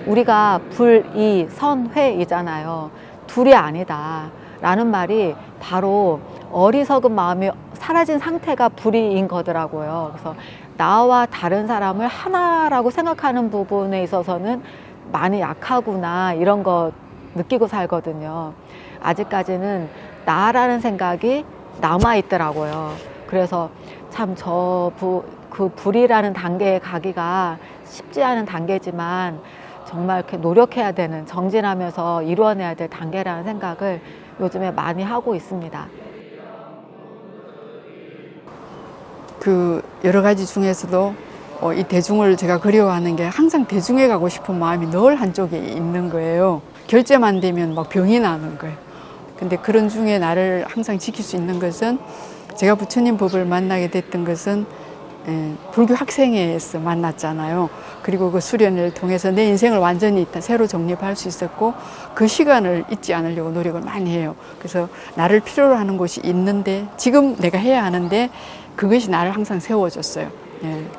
우리가 불이 선회이잖아요. 둘이 아니다 라는 말이 바로 어리석은 마음이 사라진 상태가 불이인 거더라고요. 그래서 나와 다른 사람을 하나라고 생각하는 부분에 있어서는 많이 약하구나 이런 거 느끼고 살거든요. 아직까지는 나라는 생각이 남아있더라고요. 그래서 참 그 불이라는 단계에 가기가 쉽지 않은 단계지만 정말 이렇게 노력해야 되는, 정진하면서 이루어내야 될 단계라는 생각을 요즘에 많이 하고 있습니다. 그 여러 가지 중에서도 이 대중을 제가 그리워하는 게 항상 대중에 가고 싶은 마음이 늘 한쪽에 있는 거예요. 결제만 되면 막 병이 나는 거예요. 근데 그런 중에 나를 항상 지킬 수 있는 것은 제가 부처님 법을 만나게 됐던 것은 불교 학생회에서 만났잖아요. 그리고 그 수련을 통해서 내 인생을 완전히 새로 정립할 수 있었고 그 시간을 잊지 않으려고 노력을 많이 해요. 그래서 나를 필요로 하는 곳이 있는데 지금 내가 해야 하는데 그것이 나를 항상 세워줬어요.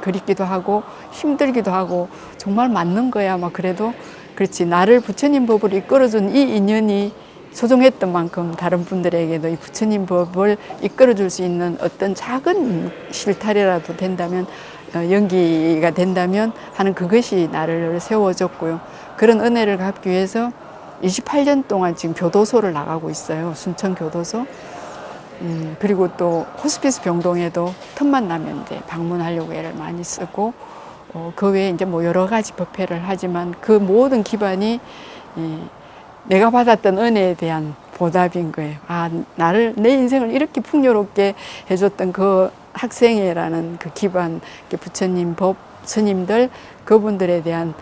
그립기도 하고 힘들기도 하고 정말 맞는 거야. 막 그래도 그렇지. 나를 부처님 법으로 이끌어준 이 인연이 소중했던 만큼 다른 분들에게도 이 부처님 법을 이끌어줄 수 있는 어떤 작은 실타래라도 된다면, 연기가 된다면 하는 그것이 나를 세워줬고요. 그런 은혜를 갚기 위해서 28년 동안 지금 교도소를 나가고 있어요. 순천 교도소. 그리고 또 호스피스 병동에도 틈만 나면 이제 방문하려고 애를 많이 쓰고, 그 외에 이제 뭐 여러 가지 법회를 하지만 그 모든 기반이 내가 받았던 은혜에 대한 보답인 거예요. 아, 내 인생을 이렇게 풍요롭게 해줬던 그 학생회라는 그 기반, 부처님, 법, 스님들, 그분들에 대한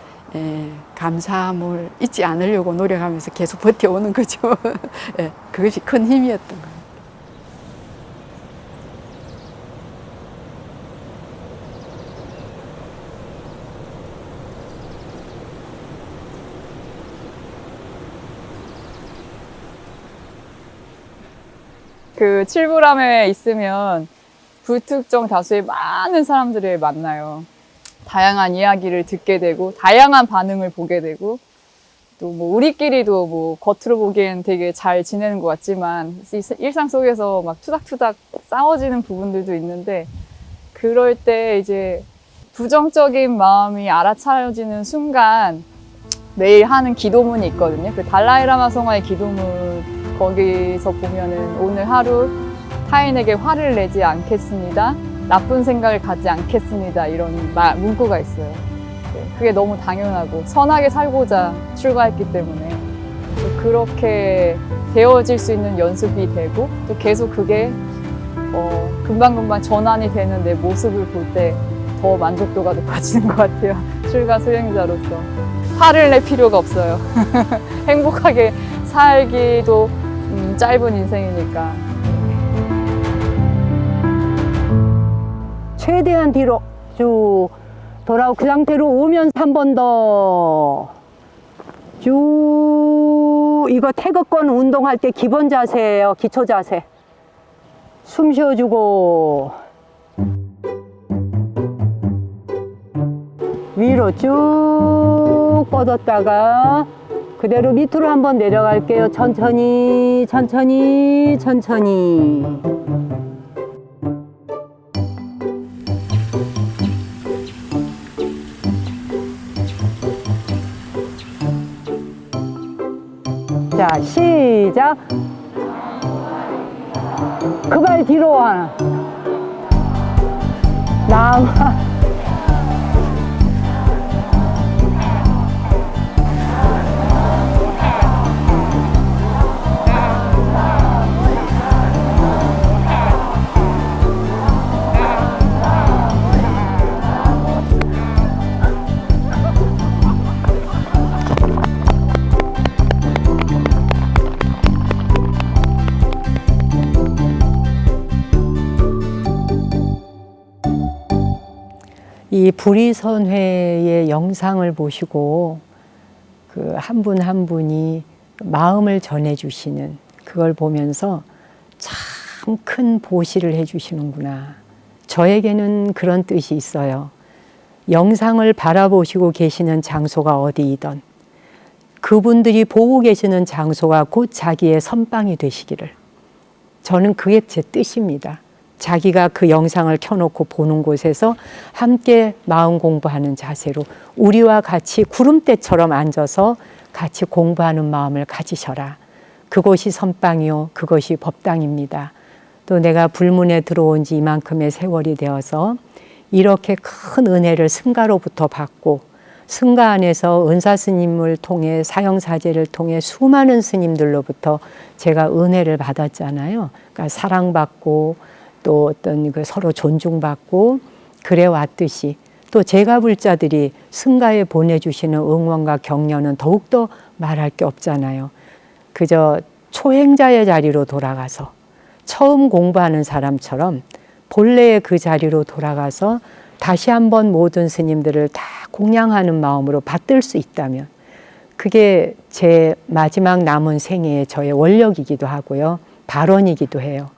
감사함을 잊지 않으려고 노력하면서 계속 버텨오는 거죠. 그것이 큰 힘이었던 거예요. 그 칠불암에 있으면 불특정 다수의 많은 사람들을 만나요. 다양한 이야기를 듣게 되고 다양한 반응을 보게 되고 또 뭐 우리끼리도 뭐 겉으로 보기엔 되게 잘 지내는 것 같지만 일상 속에서 막 투닥투닥 싸워지는 부분들도 있는데 그럴 때 이제 부정적인 마음이 알아차려지는 순간 매일 하는 기도문이 있거든요. 그 달라이라마 성화의 기도문 거기서 보면은 오늘 하루 타인에게 화를 내지 않겠습니다. 나쁜 생각을 갖지 않겠습니다. 이런 문구가 있어요. 그게 너무 당연하고 선하게 살고자 출가했기 때문에 그렇게 되어질 수 있는 연습이 되고 또 계속 그게 금방금방 전환이 되는 내 모습을 볼 때 더 만족도가 높아지는 것 같아요. 출가 수행자로서 화를 낼 필요가 없어요. 행복하게 살기도 짧은 인생이니까. 최대한 뒤로 쭉 돌아오고 그 상태로 오면서 한 번 더 쭉. 이거 태극권 운동할 때 기본 자세예요. 기초 자세. 숨 쉬어주고 위로 쭉 뻗었다가 그대로 밑으로 한번 내려갈게요. 천천히 천천히 천천히. 자, 시작. 그 발 뒤로 와. 남아. 이 불의선회의 영상을 보시고 그 한 분 한 분이 마음을 전해주시는 그걸 보면서 참 큰 보시를 해주시는구나. 저에게는 그런 뜻이 있어요. 영상을 바라보시고 계시는 장소가 어디이든 그분들이 보고 계시는 장소가 곧 자기의 선방이 되시기를. 저는 그게 제 뜻입니다. 자기가 그 영상을 켜놓고 보는 곳에서 함께 마음 공부하는 자세로 우리와 같이 구름대처럼 앉아서 같이 공부하는 마음을 가지셔라. 그곳이 선방이요, 그것이 법당입니다. 또 내가 불문에 들어온 지 이만큼의 세월이 되어서 이렇게 큰 은혜를 승가로부터 받고 승가 안에서 은사 스님을 통해 사형사제를 통해 수많은 스님들로부터 제가 은혜를 받았잖아요. 그러니까 사랑받고 또 어떤 그 서로 존중받고 그래 왔듯이 또 제가 불자들이 승가에 보내주시는 응원과 격려는 더욱더 말할 게 없잖아요. 그저 초행자의 자리로 돌아가서 처음 공부하는 사람처럼 본래의 그 자리로 돌아가서 다시 한번 모든 스님들을 다 공양하는 마음으로 받들 수 있다면 그게 제 마지막 남은 생애의 저의 원력이기도 하고요. 발언이기도 해요.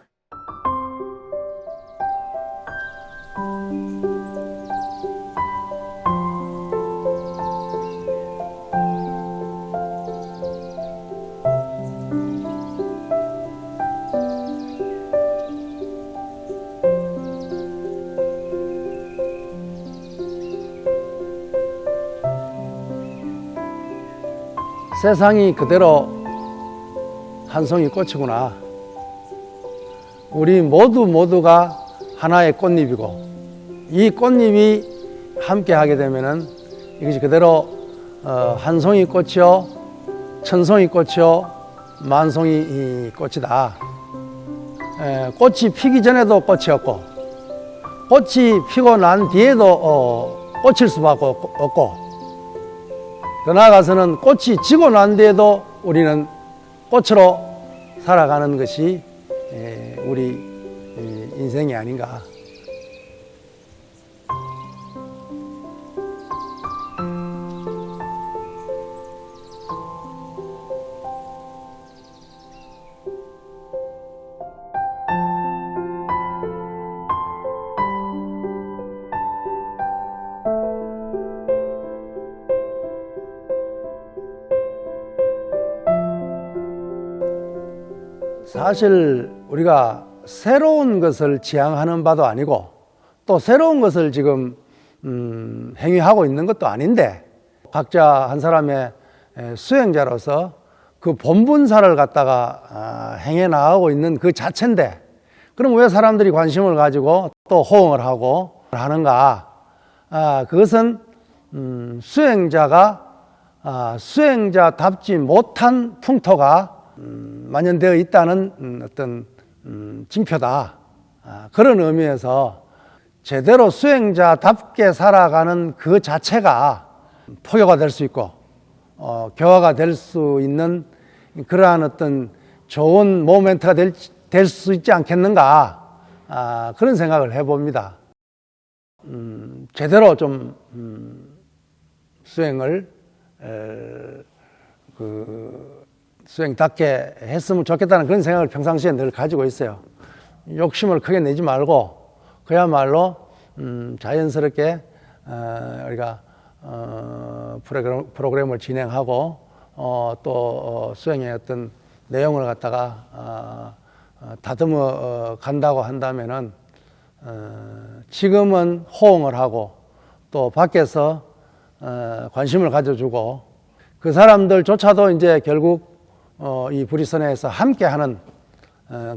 세상이 그대로 한 송이 꽃이구나. 우리 모두가 하나의 꽃잎이고 이 꽃잎이 함께 하게 되면은 이것이 그대로 한 송이 꽃이요, 천 송이 꽃이요, 만 송이 꽃이다. 꽃이 피기 전에도 꽃이었고 꽃이 피고 난 뒤에도 꽃일 수밖에 없고 더 나아가서는 꽃이 지고 난 뒤에도 우리는 꽃으로 살아가는 것이 우리 인생이 아닌가. 사실 우리가 새로운 것을 지향하는 바도 아니고 또 새로운 것을 지금 행위하고 있는 것도 아닌데 각자 한 사람의 수행자로서 그 본분사를 갖다가 행해 나가고 있는 그 자체인데 그럼 왜 사람들이 관심을 가지고 또 호응을 하고 하는가? 그것은 수행자가 수행자답지 못한 풍토가 만연되어 있다는 어떤 징표다. 그런 의미에서 제대로 수행자답게 살아가는 그 자체가 포교가 될 수 있고 교화가 될 수 있는 그러한 어떤 좋은 모멘트가 될 수 있지 않겠는가. 그런 생각을 해봅니다. 제대로 좀 수행을 수행답게 했으면 좋겠다는 그런 생각을 평상시에 늘 가지고 있어요. 욕심을 크게 내지 말고 그야말로 자연스럽게 우리가 프로그램을 진행하고 또 수행의 어떤 내용을 갖다가 다듬어 간다고 한다면은 지금은 호응을 하고 또 밖에서 관심을 가져주고 그 사람들조차도 이제 결국 이 불이선에서 함께하는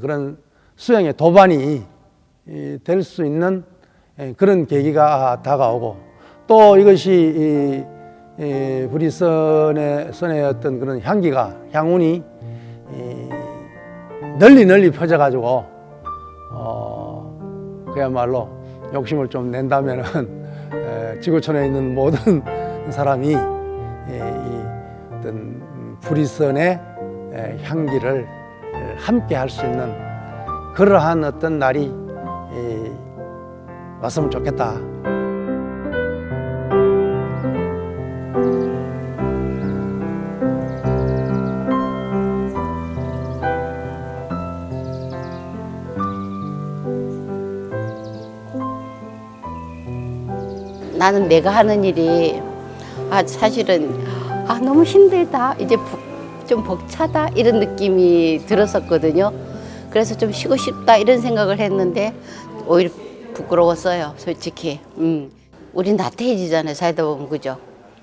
그런 수행의 도반이 될 수 있는 그런 계기가 다가오고 또 이것이 불이선의 어떤 그런 향운이 널리 퍼져가지고 그야말로 욕심을 좀 낸다면은 지구촌에 있는 모든 사람이 이 어떤 불이선의 향기를 함께 할 수 있는 그러한 어떤 날이 왔으면 좋겠다. 나는 내가 하는 일이 사실은 아, 너무 힘들다. 이제 좀 벅차다. 이런 느낌이 들었었거든요. 그래서 좀 쉬고 싶다. 이런 생각을 했는데 오히려 부끄러웠어요. 솔직히. 우린 나태해지잖아요. 살다 보면. 그죠?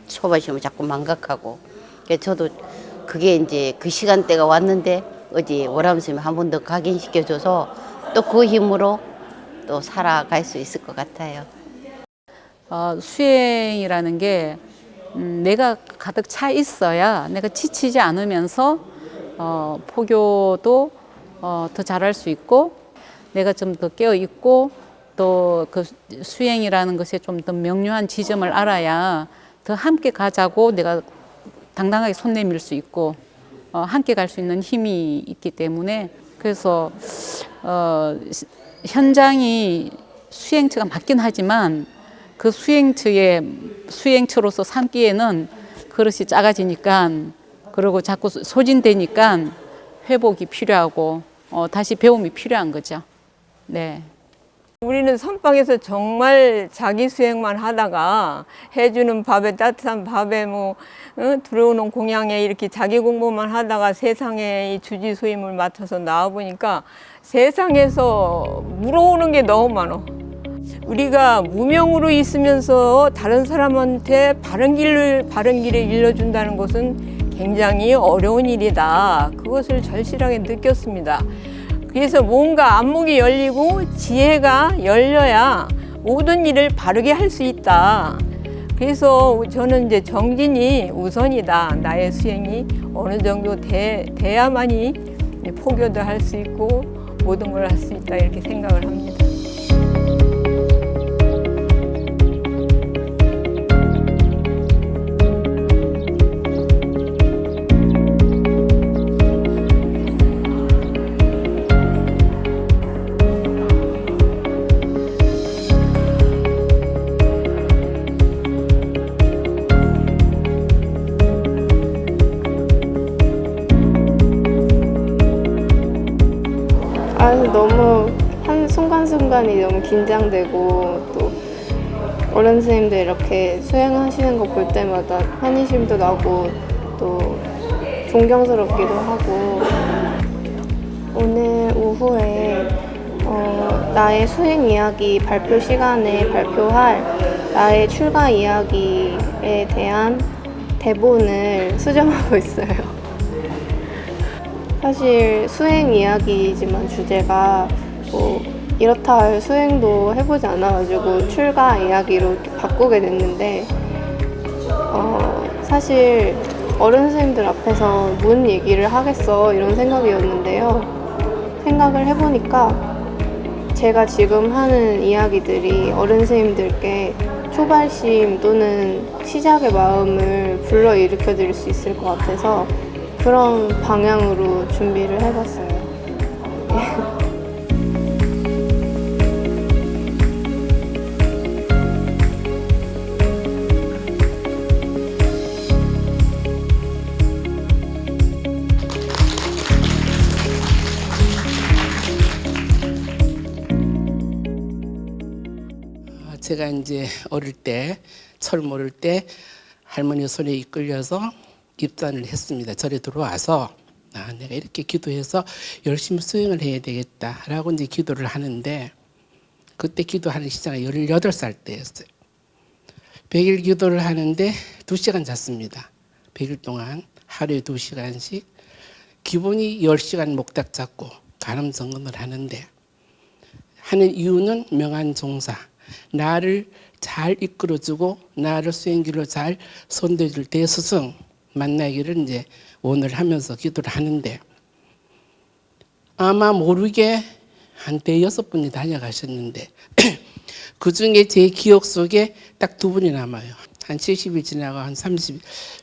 초반 시험을 자꾸 망각하고. 그래서 저도 그게 이제 그 시간대가 왔는데 어제 월남 선생님이 한 번 더 각인시켜줘서 또 그 힘으로 또 살아갈 수 있을 것 같아요. 수행이라는 게 내가 가득 차 있어야 내가 지치지 않으면서 포교도 더 잘할 수 있고 내가 좀 더 깨어 있고 또 그 수행이라는 것에 좀 더 명료한 지점을 알아야 더 함께 가자고 내가 당당하게 손 내밀 수 있고 함께 갈 수 있는 힘이 있기 때문에 그래서 현장이 수행처가 맞긴 하지만 그 수행처로서 삼기에는 그릇이 작아지니까 그리고 자꾸 소진되니까 회복이 필요하고 다시 배움이 필요한 거죠. 네. 우리는 선방에서 정말 자기 수행만 하다가 해주는 밥에 따뜻한 밥에 들어오는 공양에 이렇게 자기 공부만 하다가 세상에 이 주지소임을 맡아서 나와보니까 세상에서 물어오는 게 너무 많아. 우리가 무명으로 있으면서 다른 사람한테 바른 길을 일러준다는 것은 굉장히 어려운 일이다. 그것을 절실하게 느꼈습니다. 그래서 뭔가 안목이 열리고 지혜가 열려야 모든 일을 바르게 할 수 있다. 그래서 저는 이제 정진이 우선이다. 나의 수행이 어느 정도 돼야만이 포교도 할 수 있고 모든 걸 할 수 있다. 이렇게 생각을 합니다. 너무 순간순간이 너무 긴장되고 또 어른 선생님들 이렇게 수행하시는 거 볼 때마다 환희심도 나고 또 존경스럽기도 하고 오늘 오후에 나의 수행 이야기 발표 시간에 발표할 나의 출가 이야기에 대한 대본을 수정하고 있어요. 사실 수행 이야기지만 주제가 뭐 이렇다 할 수행도 해보지 않아가지고 출가 이야기로 이렇게 바꾸게 됐는데 사실 어른 선생님들 앞에서 뭔 얘기를 하겠어 이런 생각이었는데요. 생각을 해보니까 제가 지금 하는 이야기들이 어른 선생님들께 초발심 또는 시작의 마음을 불러일으켜 드릴 수 있을 것 같아서 그런 방향으로 준비를 해봤어요. 제가 이제 어릴 때, 철 모를 때 할머니 손에 이끌려서 입단을 했습니다. 절에 들어와서 내가 이렇게 기도해서 열심히 수행을 해야 되겠다라고 이제 기도를 하는데 그때 기도하는 시간이 18살 때였어요. 100일 기도를 하는데 2시간 잤습니다. 100일 동안 하루에 2시간씩 기본이 10시간 목탁 잡고 간음 성금을 하는데 하는 이유는 명한 종사 나를 잘 이끌어주고 나를 수행길로 잘 선도해줄 대스승 만나기를 이제 오늘 하면서 기도를 하는데 아마 모르게 한 5-6분이 다녀가셨는데 그 중에 제 기억 속에 딱 2분이 남아요. 한 70일 지나고 한 30일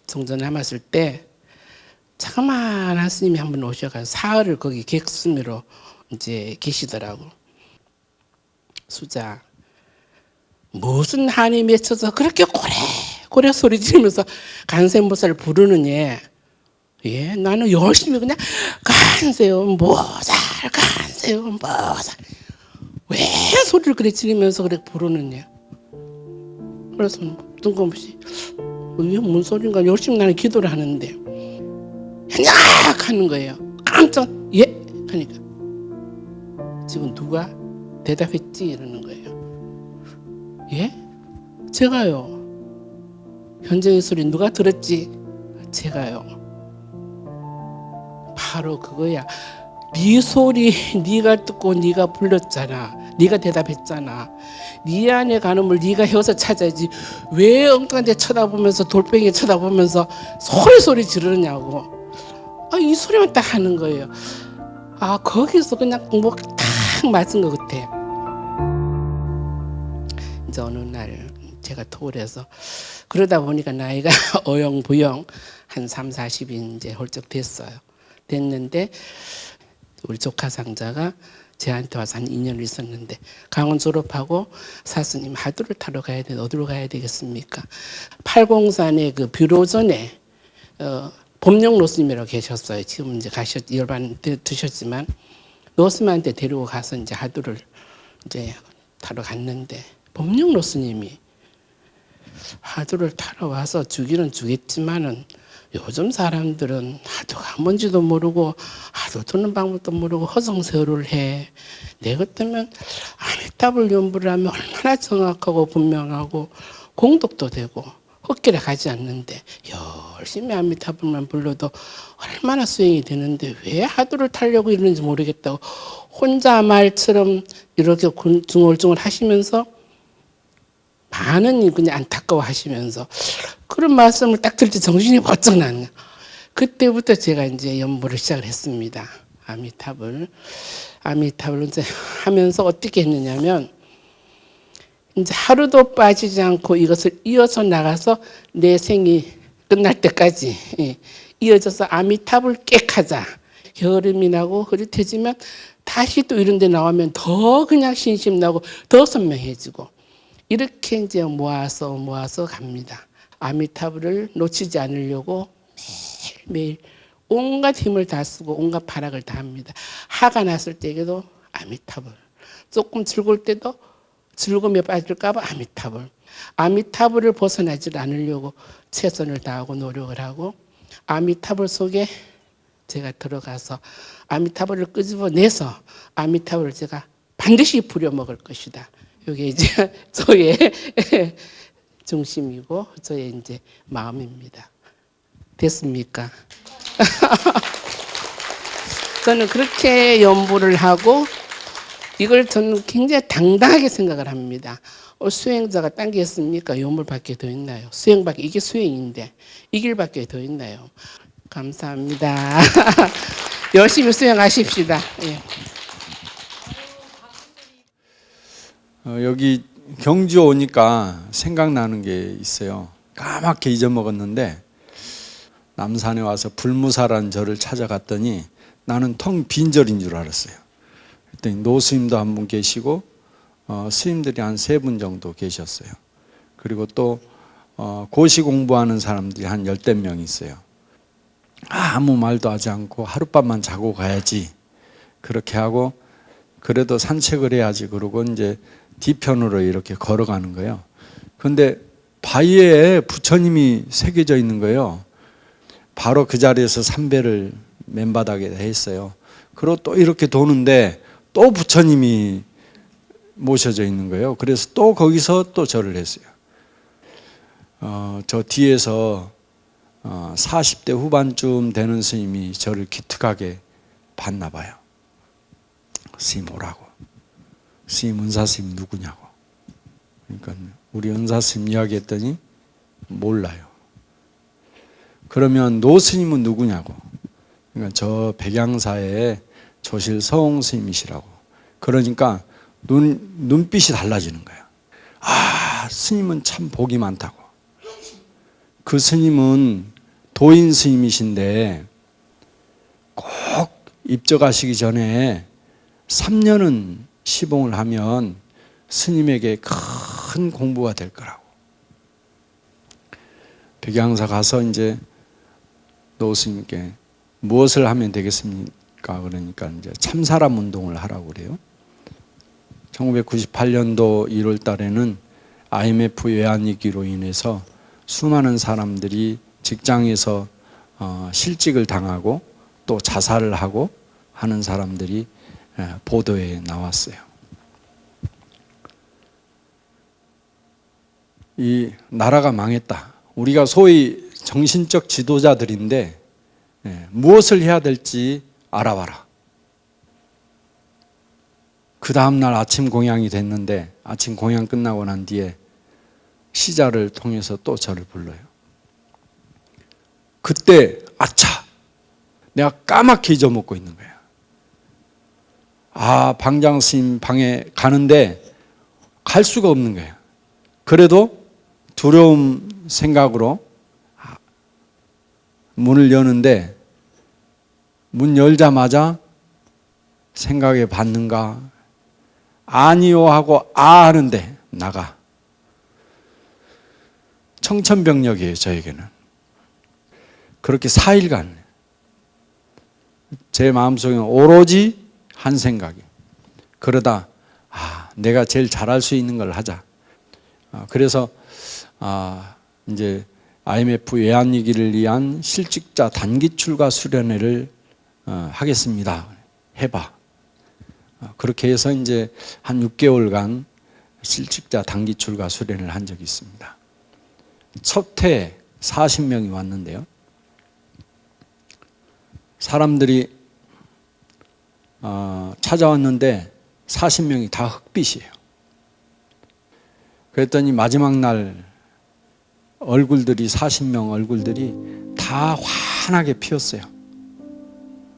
정도 남았을 때 자그마한 스님이 한 분 오셔가지고 사흘을 거기 객수미로 이제 계시더라고. 수자 무슨 한이 맺혀서 그렇게 고래 소리 지르면서 간세모사를 부르느냐. 예, 나는 열심히 그냥 간세음 모살 간세음 모살 왜 소리를 그래 지르면서 그래 부르느냐. 그래서 뜬금없이 이게 뭔 소린가 열심히 나는 기도를 하는데 현약 하는 거예요. 깜짝 예? 하니까 지금 누가 대답했지? 이러는 거예요. 예? 제가요. 현정의 소리 누가 들었지? 제가요. 바로 그거야. 네 소리 네가 듣고 네가 불렀잖아. 네가 대답했잖아. 네 안에 가늠을 네가 헤어서 찾아야지. 왜 엉뚱한 데 쳐다보면서 돌멩이 쳐다보면서 소리 지르냐고. 이 소리만 딱 하는 거예요. 거기서 그냥 뭐 딱 맞은 것 같아. 이제 어느 날 제가 토를 해서 그러다 보니까 나이가 어영부영 한 3, 40이 이제 훌쩍 됐는데 우리 조카 상자가 제한테 와서 한 2년을 있었는데 강원 졸업하고 사스님 하두를 타러 가야 돼. 어디로 가야 되겠습니까? 팔공산의 그 뷰로전에 법령 노스님이라고 계셨어요. 지금 이제 열반 드셨지만 노스님한테 데리고 가서 이제 하두를 이제 타러 갔는데 법령 노스님이 하두를 타러 와서 주기는 주겠지만은 요즘 사람들은 하두가 뭔지도 모르고 하두 두는 방법도 모르고 허송세월을 해. 내 같으면 아미타불 연부를 하면 얼마나 정확하고 분명하고 공덕도 되고 헛길에 가지 않는데 열심히 아미타불만 불러도 얼마나 수행이 되는데 왜 하두를 타려고 이러는지 모르겠다고 혼자 말처럼 이렇게 중얼중얼 하시면서 많은 그냥 안타까워 하시면서 그런 말씀을 딱 들을 때 정신이 번쩍 나는. 그때부터 제가 이제 연보를 시작을 했습니다. 아미타불 이제 하면서 어떻게 했느냐면 이제 하루도 빠지지 않고 이것을 이어서 나가서 내 생이 끝날 때까지 이어져서 아미타불 깨하자. 여름이 나고 흐릿해지면 다시 또 이런 데 나오면 더 그냥 신심 나고 더 선명해지고 이렇게 이제 모아서 갑니다. 아미타불을 놓치지 않으려고 매일매일 온갖 힘을 다 쓰고 온갖 발악을 다 합니다. 화가 났을 때에도 아미타불, 조금 즐거울 때도 즐거움에 빠질까 봐 아미타불을 벗어나지 않으려고 최선을 다하고 노력을 하고 아미타불 속에 제가 들어가서 아미타불을 끄집어내서 아미타불을 제가 반드시 부려먹을 것이다. 이게 이제 저의 중심이고 저의 이제 마음입니다. 됐습니까? 저는 그렇게 연보를 하고 이걸 저는 굉장히 당당하게 생각을 합니다. 수행자가 딴 게 있습니까? 연보밖에 더 있나요? 수행밖에 이게 수행인데 이 길밖에 더 있나요? 감사합니다. 열심히 수행하십시다. 예. 여기 경주 오니까 생각나는 게 있어요. 까맣게 잊어먹었는데 남산에 와서 불무사라는 절을 찾아갔더니 나는 텅 빈 절인 줄 알았어요. 그랬더니 노스님도 한 분 계시고 스님들이 한 3분 정도 계셨어요. 그리고 또 고시 공부하는 사람들이 한 10명 있어요. 아무 말도 하지 않고 하룻밤만 자고 가야지 그렇게 하고 그래도 산책을 해야지 그러고 이제 뒤편으로 이렇게 걸어가는 거예요. 그런데 바위에 부처님이 새겨져 있는 거예요. 바로 그 자리에서 삼배를 맨바닥에 했어요. 그리고 또 이렇게 도는데 또 부처님이 모셔져 있는 거예요. 그래서 또 거기서 또 절을 했어요. 저 뒤에서 40대 후반쯤 되는 스님이 저를 기특하게 봤나 봐요. 스님 오라고. 스님 은사스님 누구냐고. 그러니까 우리 은사스님 이야기했더니 몰라요. 그러면 노스님은 누구냐고. 그러니까 저 백양사의 조실 서홍 스님이시라고. 그러니까 눈빛이 달라지는 거예요. 스님은 참 복이 많다고. 그 스님은 도인 스님이신데 꼭 입적하시기 전에 3년은 시봉을 하면 스님에게 큰 공부가 될 거라고. 백양사 가서 이제 노 스님께 무엇을 하면 되겠습니까? 그러니까 이제 참사람 운동을 하라고 그래요. 1998년도 1월 달에는 IMF 외환위기로 인해서 수많은 사람들이 직장에서 실직을 당하고 또 자살을 하고 하는 사람들이 보도에 나왔어요. 이 나라가 망했다. 우리가 소위 정신적 지도자들인데 무엇을 해야 될지 알아봐라. 그 다음날 아침 공양이 됐는데 아침 공양 끝나고 난 뒤에 시자를 통해서 또 저를 불러요. 그때 아차! 내가 까맣게 잊어먹고 있는 거야. 아, 방장 스님 방에 가는데 갈 수가 없는 거야. 그래도 두려움 생각으로 문을 여는데 문 열자마자 생각에 받는가? 아니요 하고 아 하는데 나가. 청천벽력이에요, 저에게는. 그렇게 4일간 제 마음속에는 오로지 한 생각이. 그러다 내가 제일 잘할 수 있는 걸 하자. 그래서 이제 IMF 외환위기를 위한 실직자 단기 출가 수련회를 하겠습니다. 해봐. 그렇게 해서 이제 한 6개월간 실직자 단기 출가 수련을 한 적이 있습니다. 첫 해 40명이 왔는데요. 사람들이 찾아왔는데 40명이 다 흑빛이에요. 그랬더니 마지막 날 얼굴들이 40명 얼굴들이 다 환하게 피었어요.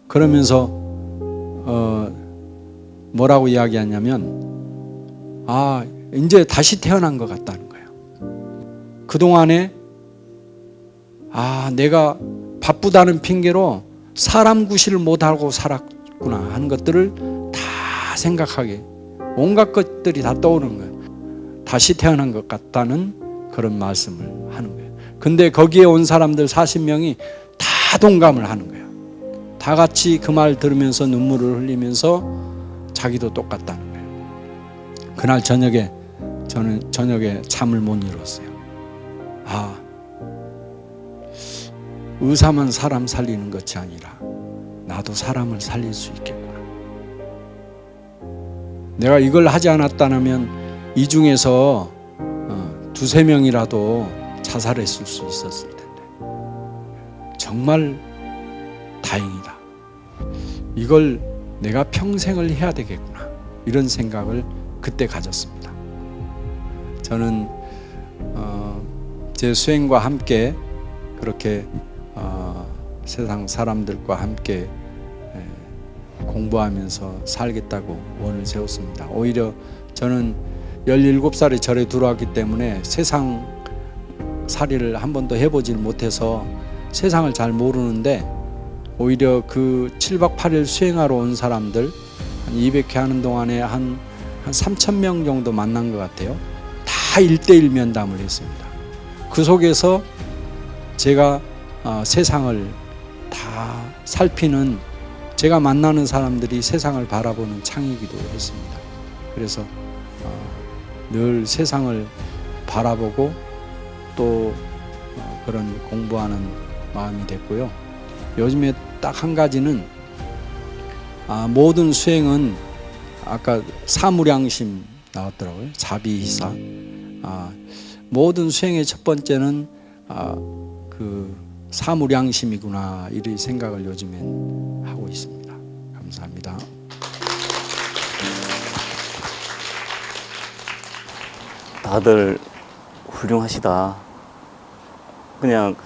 그러면서 뭐라고 이야기하냐면 이제 다시 태어난 것 같다는 거예요. 그동안에 내가 바쁘다는 핑계로 사람 구실을 못하고 살았구나 하는 것들을 다 생각하게 온갖 것들이 다 떠오르는 거예요. 다시 태어난 것 같다는 그런 말씀을 하는 거예요. 근데 거기에 온 사람들 40명이 다 동감을 하는 거예요. 다 같이 그 말 들으면서 눈물을 흘리면서 자기도 똑같다는 거예요. 그날 저녁에 저는 저녁에 잠을 못 이뤘어요. 의사만 사람 살리는 것이 아니라 나도 사람을 살릴 수 있겠구나. 내가 이걸 하지 않았다면 이 중에서 2-3명이라도 자살했을 수 있었을 텐데 정말 다행이다. 이걸 내가 평생을 해야 되겠구나. 이런 생각을 그때 가졌습니다. 저는 제 수행과 함께 그렇게 세상 사람들과 함께 공부하면서 살겠다고 원을 세웠습니다. 오히려 저는 17살에 절에 들어왔기 때문에 세상 살이를 한 번도 해보질 못해서 세상을 잘 모르는데 오히려 그 7박 8일 수행하러 온 사람들 한 200회 하는 동안에 한 3,000명 정도 만난 것 같아요. 다 1:1 면담을 했습니다. 그 속에서 제가 세상을 다 살피는 제가 만나는 사람들이 세상을 바라보는 창이기도 했습니다. 그래서 늘 세상을 바라보고 또 그런 공부하는 마음이 됐고요. 요즘에 딱 한 가지는 모든 수행은 아까 사무량심 나왔더라고요. 자비희사. 모든 수행의 첫 번째는 그 사무량심이구나 이런 생각을 요즘엔 하고 있습니다. 감사합니다. 다들 훌륭하시다. 그냥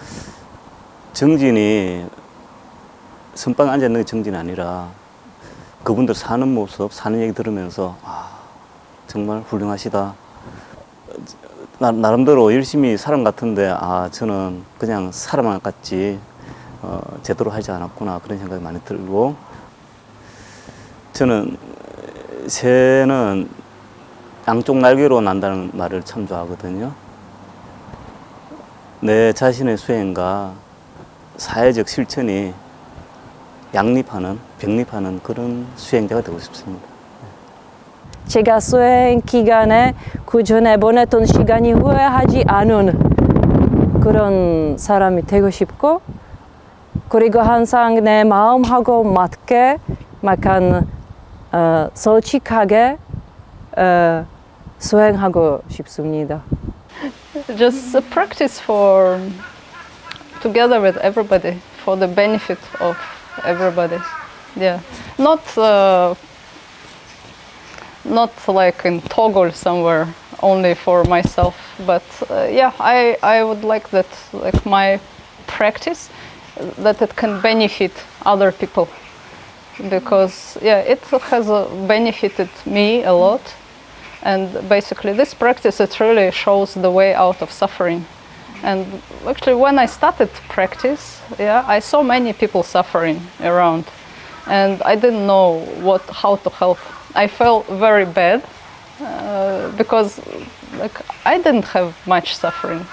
정진이 선방에 앉아있는 게 정진이 아니라 그분들 사는 모습, 사는 얘기 들으면서 정말 훌륭하시다. 나름대로 열심히 사람 같은데 저는 그냥 사람 같지 제대로 하지 않았구나 그런 생각이 많이 들고 저는 새는 양쪽 날개로 난다는 말을 참 좋아하거든요. 내 자신의 수행과 사회적 실천이 양립하는, 병립하는 그런 수행자가 되고 싶습니다. 제가 수행 기간에 그 전에 보냈던 시간이 후회하지 않은 그런 사람이 되고 싶고, 그리고 항상 내 마음하고 맞게 약간 솔직하게 수행하고 싶습니다. Just a practice for together with everybody for the benefit of everybody. Yeah, not like in Toggle somewhere only for myself, but yeah, I would like that, like my practice, that it can benefit other people, because yeah, it has benefited me a lot. And basically this practice, it really shows the way out of suffering. And actually when I started practice, yeah, I saw many people suffering around, and I didn't know how to help. I felt very bad because like I didn't have much suffering.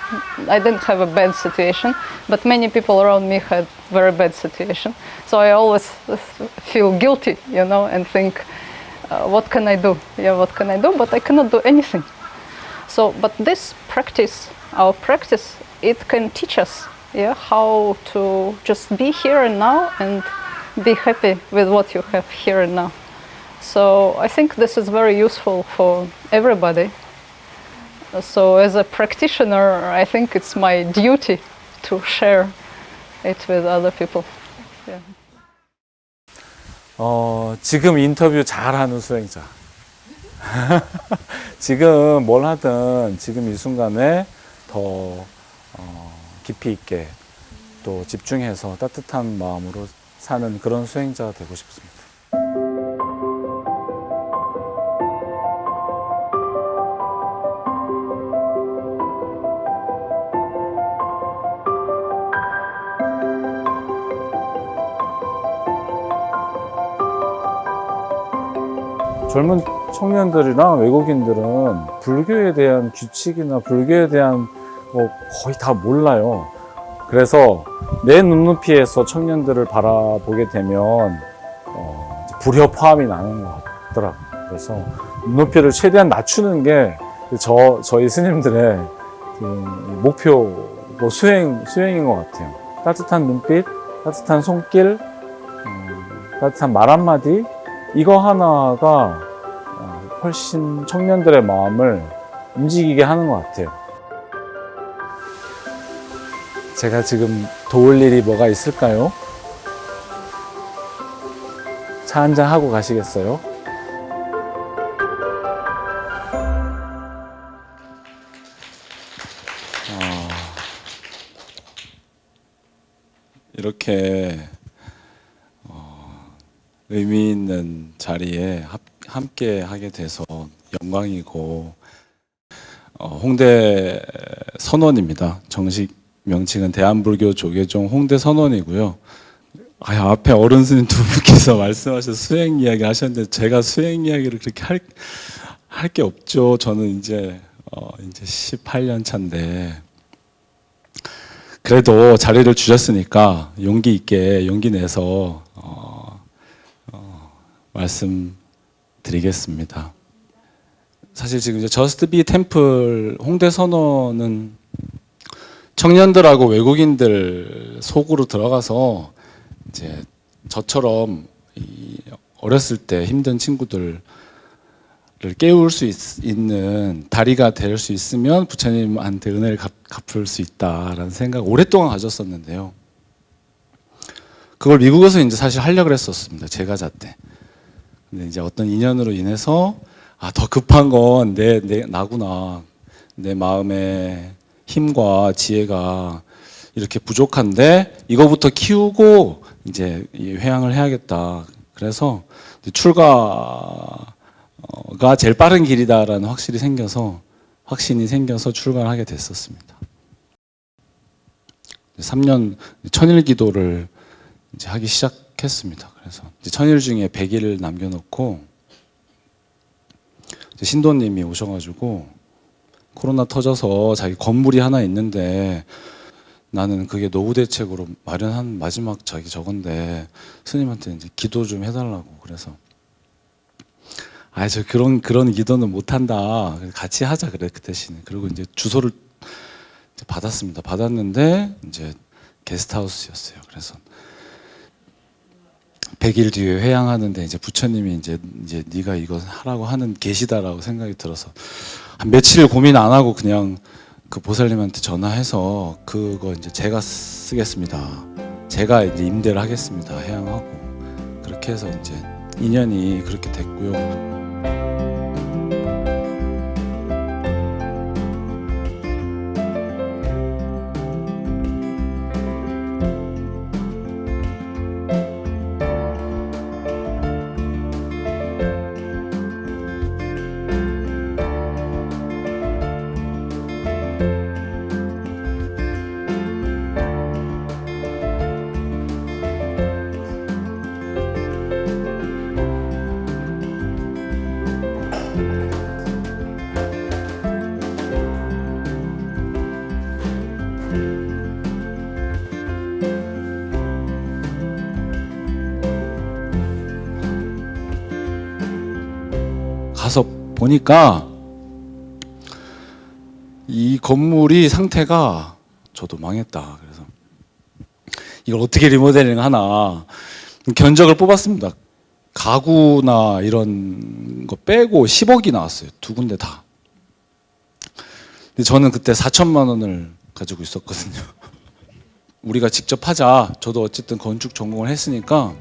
I didn't have a bad situation, but many people around me had very bad situation. So I always feel guilty, you know, and think, what can I do? Yeah, what can I do? But I cannot do anything. So, but this practice, our practice, it can teach us, yeah, how to just be here and now and be happy with what you have here and now. So I think this is very useful for everybody. So as a practitioner, I think it's my duty to share it with other people. Yeah. 지금 인터뷰 잘하는 수행자. 지금 뭘 하든 지금 이 순간에 더 깊이 있게 또 집중해서 따뜻한 마음으로 사는 그런 수행자가 되고 싶습니다. 젊은 청년들이랑 외국인들은 불교에 대한 규칙이나 불교에 대한 거의 다 몰라요. 그래서 내 눈높이에서 청년들을 바라보게 되면 불협화음이 나는 것 같더라고요. 그래서 눈높이를 최대한 낮추는 게 저희 스님들의 목표 수행인 것 같아요. 따뜻한 눈빛, 따뜻한 손길, 따뜻한 말 한마디, 이거 하나가 훨씬 청년들의 마음을 움직이게 하는 것 같아요. 제가 지금 도울 일이 뭐가 있을까요? 차 한잔 하고 가시겠어요? 이렇게 의미 있는 자리에 함께 하게 돼서 영광이고, 홍대 선원입니다. 정식 명칭은 대한불교 조계종 홍대 선원이고요. 앞에 어른 스님 두 분께서 말씀하셔서 수행 이야기 하셨는데, 제가 수행 이야기를 그렇게 할 게 없죠. 저는 이제 18년 차인데, 그래도 자리를 주셨으니까 용기 내서 말씀드리겠습니다. 사실 지금 저스트 비 템플 홍대 선언은 청년들하고 외국인들 속으로 들어가서 이제 저처럼 어렸을 때 힘든 친구들을 깨울 수 있는 다리가 될 수 있으면 부처님한테 은혜를 갚을 수 있다라는 생각 오랫동안 가졌었는데요. 그걸 미국에서 이제 사실 하려고 했었습니다. 제가자 때. 근데 이제 어떤 인연으로 인해서 더 급한 건 나구나. 내 마음의 힘과 지혜가 이렇게 부족한데 이거부터 키우고 이제 회양을 해야겠다. 그래서 출가가 제일 빠른 길이다라는 확신이 생겨서 출가를 하게 됐었습니다. 3년 천일 기도를 이제 하기 시작했습니다. 그래서 이제 천일 중에 100일을 남겨놓고 이제 신도님이 오셔가지고 코로나 터져서 자기 건물이 하나 있는데 나는 그게 노후 대책으로 마련한 마지막 저건데 스님한테 이제 기도 좀 해달라고. 그래서 저 그런 기도는 못 한다. 같이 하자 그래 그 대신에. 그리고 이제 주소를 받았습니다. 받았는데 이제 게스트하우스였어요. 그래서 100일 뒤에 회양하는데 이제 부처님이 이제 네가 이거 하라고 하는 계시다라고 생각이 들어서 한 며칠 고민 안 하고 그냥 그 보살님한테 전화해서 그거 이제 제가 쓰겠습니다. 제가 이제 임대를 하겠습니다. 회양하고 그렇게 해서 이제 인연이 그렇게 됐고요. 가서 보니까 이 건물이 상태가 저도 망했다. 그래서 이걸 어떻게 리모델링 하나 견적을 뽑았습니다. 가구나 이런 거 빼고 10억이 나왔어요. 두 군데 다. 근데 저는 그때 4천만 원을 가지고 있었거든요. 우리가 직접 하자. 저도 어쨌든 건축 전공을 했으니까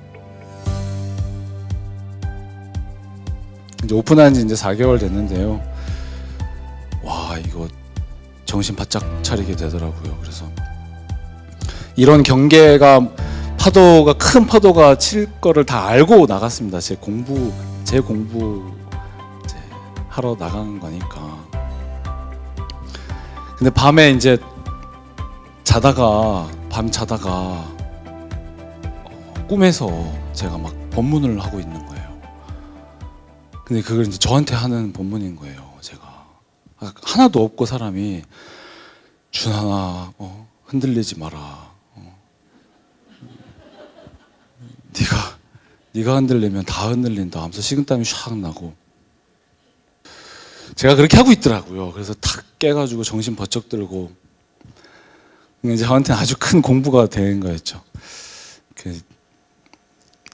이제 오픈한 지 이제 4개월 됐는데요. 와, 이거 정신 바짝 차리게 되더라고요. 그래서 이런 경계가 큰 파도가 칠 거를 다 알고 나갔습니다. 제 공부 이제 하러 나가는 거니까. 근데 밤에 이제 밤 자다가 꿈에서 제가 막 법문을 하고 있는 거예요. 근데 그걸 이제 저한테 하는 법문인 거예요. 제가 하나도 없고 사람이 준하나 흔들리지 마라. 네가 흔들리면 다 흔들린다 하면서 식은땀이 샥 나고 제가 그렇게 하고 있더라고요. 그래서 탁 깨가지고 정신 번쩍 들고 이제 저한테는 아주 큰 공부가 된 거였죠.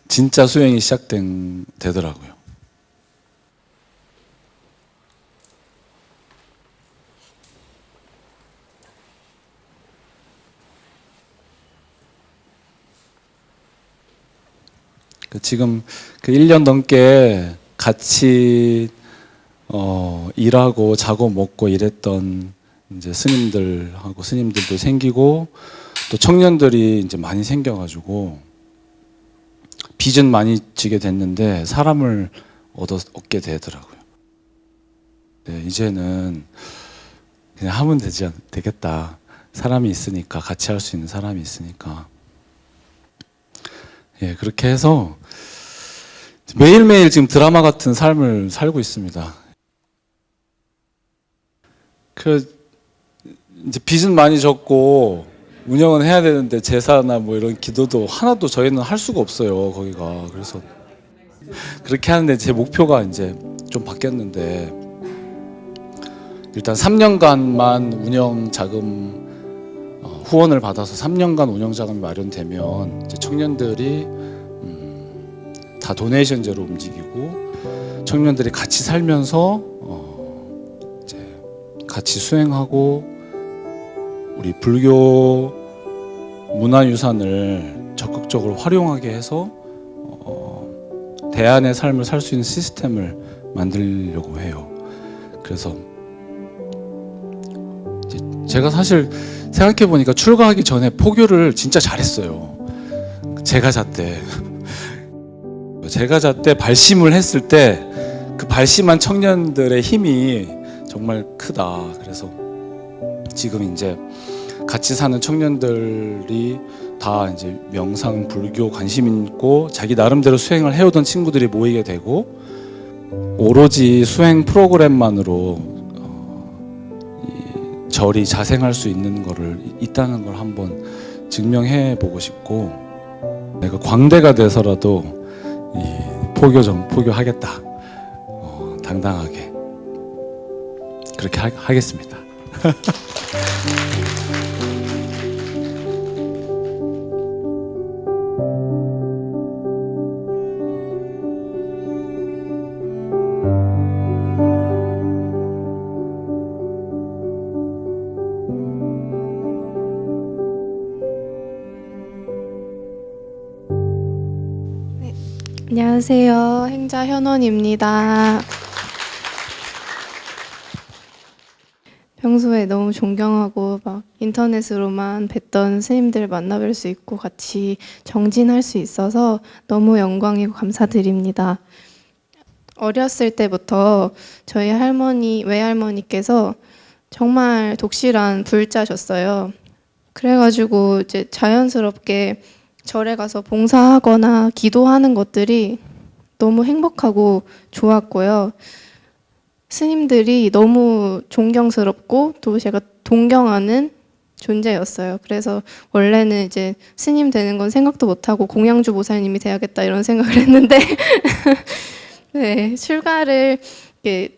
진짜 수행이 되더라고요. 지금 1년 넘게 같이 일하고 자고 먹고 이랬던 이제 스님들도 생기고 또 청년들이 이제 많이 생겨가지고 빚은 많이 지게 됐는데 사람을 얻게 되더라고요. 네, 이제는 그냥 하면 되겠다. 사람이 있으니까, 같이 할 수 있는 사람이 있으니까. 예, 그렇게 해서 매일매일 지금 드라마 같은 삶을 살고 있습니다. 이제 빚은 많이 졌고 운영은 해야 되는데 제사나 뭐 이런 기도도 하나도 저희는 할 수가 없어요, 거기가. 그래서 그렇게 하는데 제 목표가 이제 좀 바뀌었는데 일단 3년간만 운영 자금 후원을 받아서 3년간 운영 자금이 마련되면 이제 청년들이 다 도네이션제로 움직이고 청년들이 같이 살면서 이제 같이 수행하고 우리 불교 문화유산을 적극적으로 활용하게 해서 대안의 삶을 살 수 있는 시스템을 만들려고 해요. 그래서 이제 제가 사실 생각해 보니까 출가하기 전에 포교를 진짜 잘했어요. 제가자 때 발심을 했을 때 그 발심한 청년들의 힘이 정말 크다. 그래서 지금 이제 같이 사는 청년들이 다 이제 명상, 불교 관심 있고 자기 나름대로 수행을 해오던 친구들이 모이게 되고 오로지 수행 프로그램만으로 이 절이 자생할 수 있는 거를 있다는 걸 한번 증명해 보고 싶고 내가 광대가 돼서라도 이 포교하겠다. 당당하게 그렇게 하겠습니다. 안녕하세요. 행자 현원입니다. 평소에 너무 존경하고 막 인터넷으로만 뵀던 스님들 만나뵐 수 있고 같이 정진할 수 있어서 너무 영광이고 감사드립니다. 어렸을 때부터 저희 할머니, 외할머니께서 정말 독실한 불자셨어요. 그래가지고 이제 자연스럽게 절에 가서 봉사하거나 기도하는 것들이 너무 행복하고 좋았고요. 스님들이 너무 존경스럽고 또 제가 동경하는 존재였어요. 그래서 원래는 이제 스님 되는 건 생각도 못하고 공양주 보살님이 돼야겠다 이런 생각을 했는데 네, 출가를 이렇게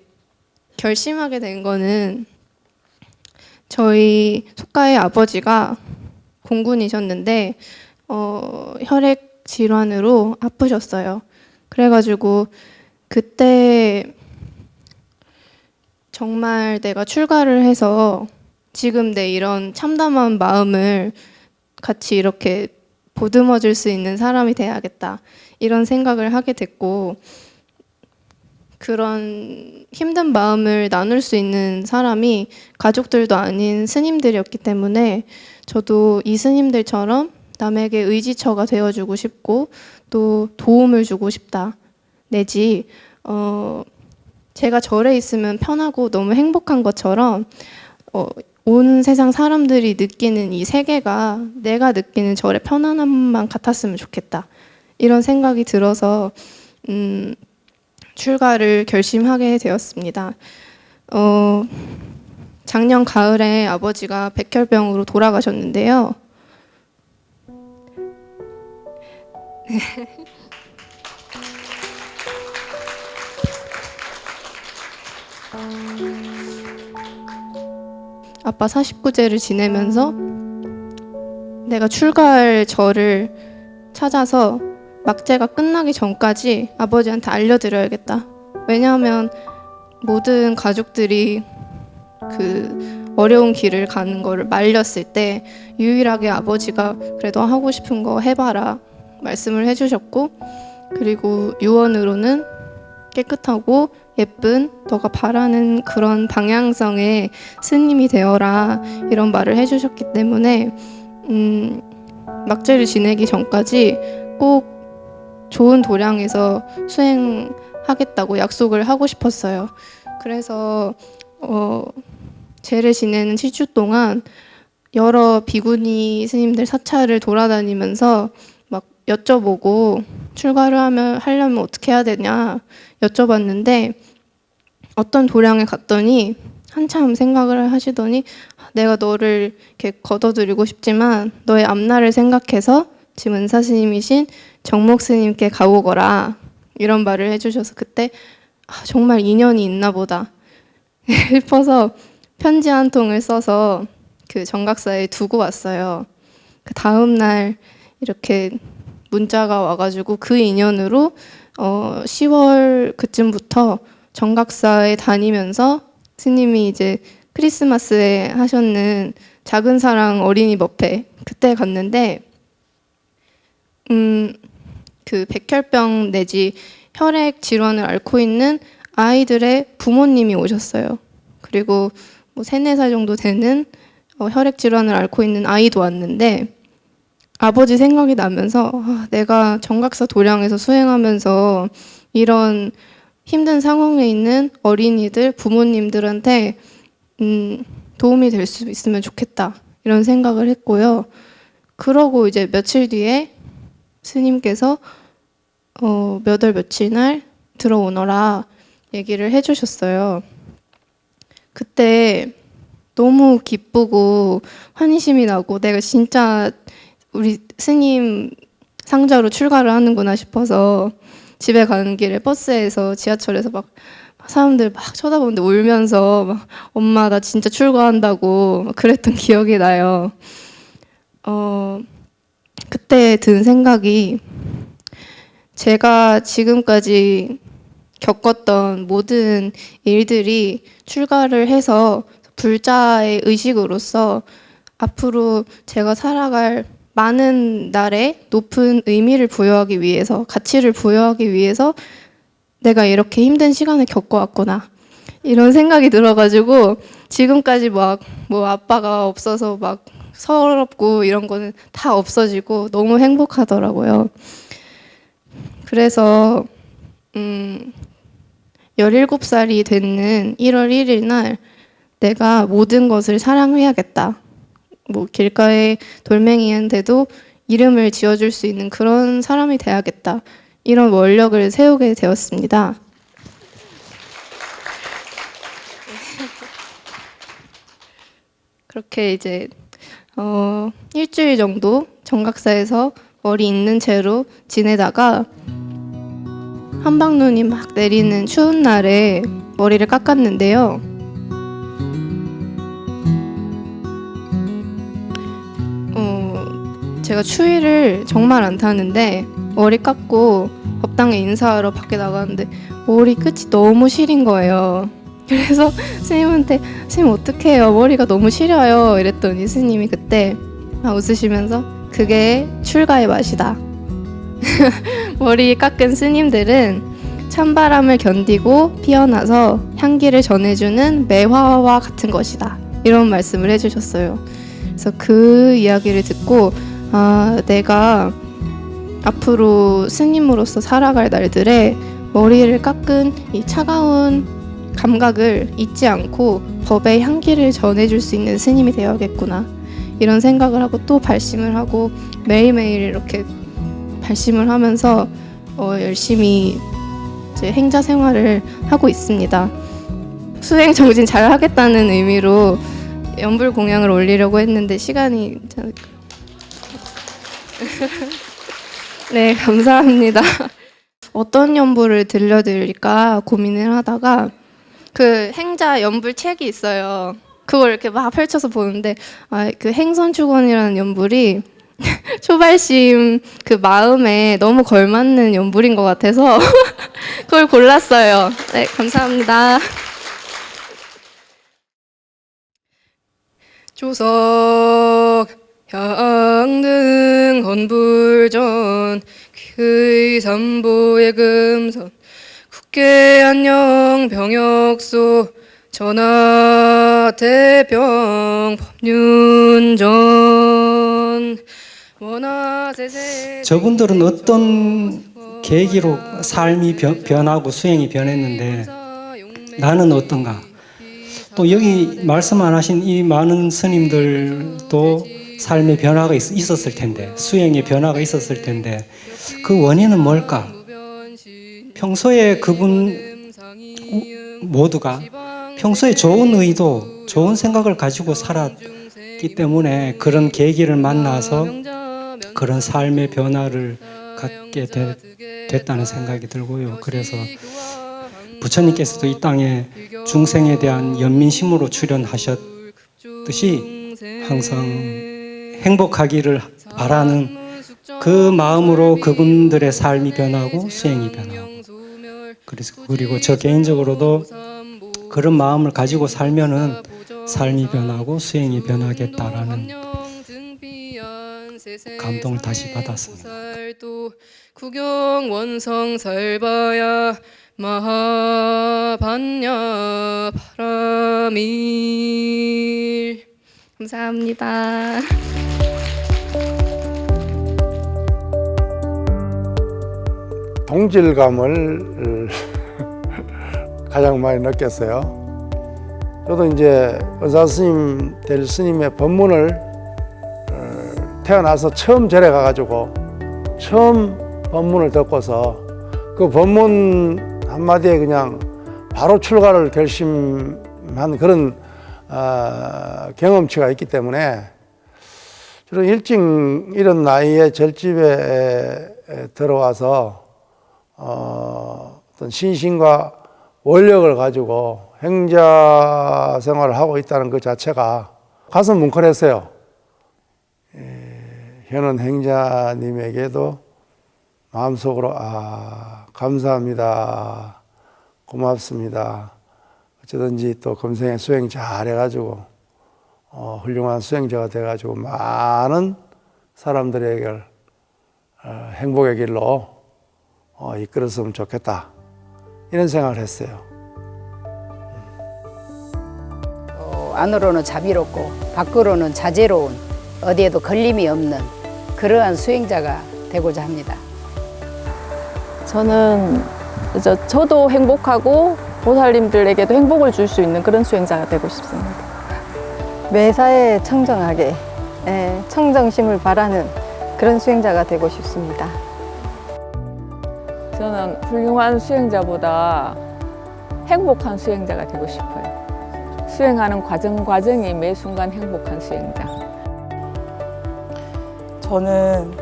결심하게 된 거는 저희 속가의 아버지가 공군이셨는데 혈액 질환으로 아프셨어요. 그래가지고 그때 정말 내가 출가를 해서 지금 내 이런 참담한 마음을 같이 이렇게 보듬어 줄 수 있는 사람이 돼야겠다 이런 생각을 하게 됐고, 그런 힘든 마음을 나눌 수 있는 사람이 가족들도 아닌 스님들이었기 때문에 저도 이 스님들처럼 남에게 의지처가 되어주고 싶고 또 도움을 주고 싶다. 내지 제가 절에 있으면 편하고 너무 행복한 것처럼 온 세상 사람들이 느끼는 이 세계가 내가 느끼는 절의 편안함만 같았으면 좋겠다. 이런 생각이 들어서 출가를 결심하게 되었습니다. 작년 가을에 아버지가 백혈병으로 돌아가셨는데요. 아빠 49제를 지내면서 내가 출가할 절을 찾아서 막제가 끝나기 전까지 아버지한테 알려드려야겠다. 왜냐하면 모든 가족들이 그 어려운 길을 가는 거를 말렸을 때 유일하게 아버지가 그래도 하고 싶은 거 해봐라 말씀을 해주셨고, 그리고 유언으로는 깨끗하고 예쁜 너가 바라는 그런 방향성의 스님이 되어라 이런 말을 해주셨기 때문에 막제를 지내기 전까지 꼭 좋은 도량에서 수행하겠다고 약속을 하고 싶었어요. 그래서 제를 지내는 7주 동안 여러 비구니 스님들 사찰을 돌아다니면서 막 여쭤보고 출가를 하려면 어떻게 해야 되냐 여쭤봤는데, 어떤 도량에 갔더니 한참 생각을 하시더니 내가 너를 이렇게 거둬들이고 싶지만 너의 앞날을 생각해서 지금 은사 스님이신 정목 스님께 가보거라 이런 말을 해주셔서 그때 정말 인연이 있나 보다 싶어서 편지 한 통을 써서 그 정각사에 두고 왔어요. 그 다음 날 이렇게 문자가 와가지고 그 인연으로 10월 그쯤부터 정각사에 다니면서 스님이 이제 크리스마스에 하셨는 작은 사랑 어린이 법회 그때 갔는데 그 백혈병 내지 혈액 질환을 앓고 있는 아이들의 부모님이 오셨어요. 그리고 뭐 3, 4살 정도 되는 혈액 질환을 앓고 있는 아이도 왔는데 아버지 생각이 나면서 내가 정각사 도량에서 수행하면서 이런 힘든 상황에 있는 어린이들, 부모님들한테 도움이 될 수 있으면 좋겠다 이런 생각을 했고요. 그러고 이제 며칠 뒤에 스님께서 몇 월 며칠 날 들어오너라 얘기를 해주셨어요. 그때 너무 기쁘고 환희심이 나고 내가 진짜 우리 스님 상자로 출가를 하는구나 싶어서 집에 가는 길에 버스에서 지하철에서 막 사람들 막 쳐다보는데 울면서 막 엄마 나 진짜 출가한다고 막 그랬던 기억이 나요. 그때 든 생각이 제가 지금까지 겪었던 모든 일들이 출가를 해서 불자의 의식으로서 앞으로 제가 살아갈 많은 날에 높은 의미를 부여하기 위해서, 가치를 부여하기 위해서 내가 이렇게 힘든 시간을 겪어왔구나 이런 생각이 들어가지고 지금까지 막 뭐 아빠가 없어서 막 서럽고 이런 거는 다 없어지고 너무 행복하더라고요. 그래서 17살이 됐는 1월 1일 날 내가 모든 것을 사랑해야겠다. 뭐 길가의 돌멩이한테도 이름을 지어줄 수 있는 그런 사람이 돼야겠다. 이런 원력을 세우게 되었습니다. 그렇게 이제 일주일 정도 정각사에서 머리 있는 채로 지내다가 한방눈이 막 내리는 추운 날에 머리를 깎았는데요. 제가 추위를 정말 안 타는데 머리 깎고 법당에 인사하러 밖에 나가는데 머리 끝이 너무 시린 거예요. 그래서 스님한테 스님 어떡해요? 머리가 너무 시려요. 이랬더니 스님이 그때 웃으시면서 그게 출가의 맛이다. 머리 깎은 스님들은 찬바람을 견디고 피어나서 향기를 전해주는 매화와 같은 것이다. 이런 말씀을 해주셨어요. 그래서 그 이야기를 듣고 내가 앞으로 스님으로서 살아갈 날들에 머리를 깎은 이 차가운 감각을 잊지 않고 법의 향기를 전해줄 수 있는 스님이 되어야겠구나 이런 생각을 하고 또 발심을 하고 매일매일 이렇게 발심을 하면서 열심히 이제 행자 생활을 하고 있습니다. 수행 정진 잘 하겠다는 의미로 연불 공양을 올리려고 했는데 시간이 네, 감사합니다. 어떤 연불을 들려드릴까 고민을 하다가 그 행자 연불 책이 있어요. 그걸 이렇게 막 펼쳐서 보는데 그 행선축원이라는 연불이 초발심 그 마음에 너무 걸맞는 연불인 것 같아서 그걸 골랐어요. 네, 감사합니다. 조석 향등 헌불전 귀의 삼보의 금선 국계 안녕 병역소 전하 대병 법륜전 원하세세. 저분들은 어떤 계기로 삶이 변하고 수행이 변했는데 나는 어떤가? 또 여기 말씀 안 하신 이 많은 스님들도 삶의 변화가 있었을 텐데, 수행의 변화가 있었을 텐데 그 원인은 뭘까? 평소에 그분 모두가 평소에 좋은 의도, 좋은 생각을 가지고 살았기 때문에 그런 계기를 만나서 그런 삶의 변화를 갖게 됐다는 생각이 들고요. 그래서 부처님께서도 이 땅에 중생에 대한 연민심으로 출연하셨듯이 항상 행복하기를 바라는 그 마음으로 그분들의 삶이 변하고 수행이 변하고, 그리고 저 개인적으로도 그런 마음을 가지고 살면은 삶이 변하고 수행이 변하겠다라는 감동을 다시 받았습니다. 구경 원성 살바야 마하반야 바라밀. 감사합니다. 동질감을 가장 많이 느꼈어요. 저도 이제 의사 스님 될 스님의 법문을 태어나서 처음 절에 가가지고 처음 법문을 듣고서 그 법문 한마디에 그냥 바로 출가를 결심한 그런 경험치가 있기 때문에 저는 일찍 이런 나이에 절집에 들어와서 어떤 신신과 원력을 가지고 행자 생활을 하고 있다는 그 자체가 가슴 뭉클했어요. 현은 행자님에게도 마음속으로 감사합니다. 고맙습니다. 어쩌든지 또 금생에 수행 잘 해가지고 훌륭한 수행자가 돼가지고 많은 사람들에게 행복의 길로 이끌었으면 좋겠다. 이런 생각을 했어요. 안으로는 자비롭고 밖으로는 자제로운 어디에도 걸림이 없는 그러한 수행자가 되고자 합니다. 저는 저도 행복하고 보살님들에게도 행복을 줄 수 있는 그런 수행자가 되고 싶습니다. 매사에 청정하게 청정심을 바라는 그런 수행자가 되고 싶습니다. 저는 훌륭한 수행자보다 행복한 수행자가 되고 싶어요. 수행하는 과정이 매 순간 행복한 수행자. 저는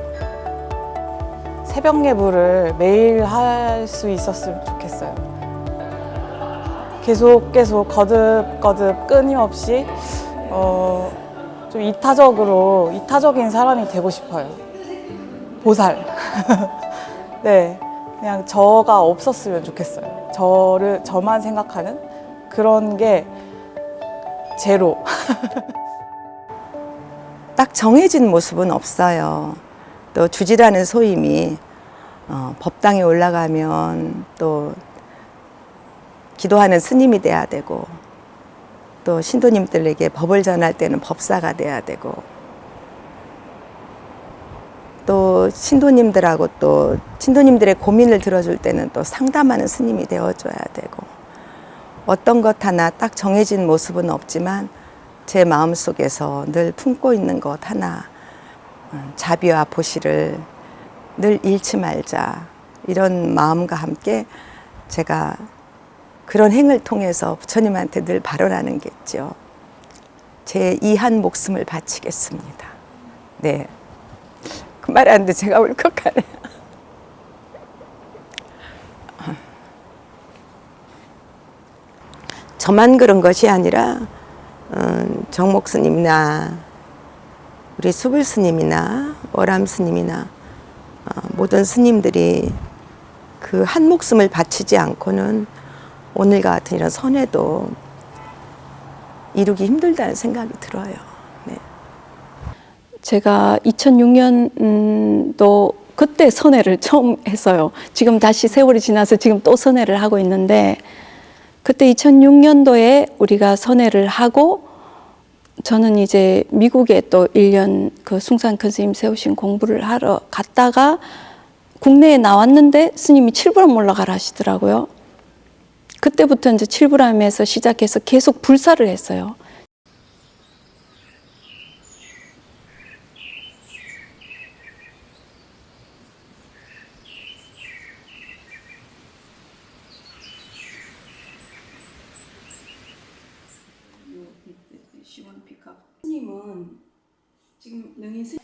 새벽 예불을 매일 할 수 있었으면 좋겠어요. 계속 거듭 끊임없이 좀 이타적인 사람이 되고 싶어요. 보살. 네, 그냥 저가 없었으면 좋겠어요. 저만 생각하는 그런 게 제로. 딱 정해진 모습은 없어요. 또 주지라는 소임이 법당에 올라가면 또 기도하는 스님이 돼야 되고 또 신도님들에게 법을 전할 때는 법사가 돼야 되고 또 신도님들하고 또 신도님들의 고민을 들어줄 때는 또 상담하는 스님이 되어줘야 되고 어떤 것 하나 딱 정해진 모습은 없지만 제 마음속에서 늘 품고 있는 것 하나 자비와 보시를 늘 잃지 말자 이런 마음과 함께 제가 그런 행을 통해서 부처님한테 늘 발언하는 게 있죠. 제 이 한 목숨을 바치겠습니다. 네. 그 말이 안 돼. 제가 울컥하네요. 저만 그런 것이 아니라 정목 스님이나 우리 수불 스님이나 월암 스님이나 모든 스님들이 그 한 목숨을 바치지 않고는 오늘과 같은 이런 선회도 이루기 힘들다는 생각이 들어요. 네. 제가 2006년도 그때 선회를 처음 했어요. 지금 다시 세월이 지나서 지금 또 선회를 하고 있는데 그때 2006년도에 우리가 선회를 하고 저는 이제 미국에 또 1년 그 숭산 큰 스님 세우신 공부를 하러 갔다가 국내에 나왔는데 스님이 칠부람 올라가라 하시더라고요. 그때부터 이제 칠부람에서 시작해서 계속 불사를 했어요. 스님은 지금 능인 스님.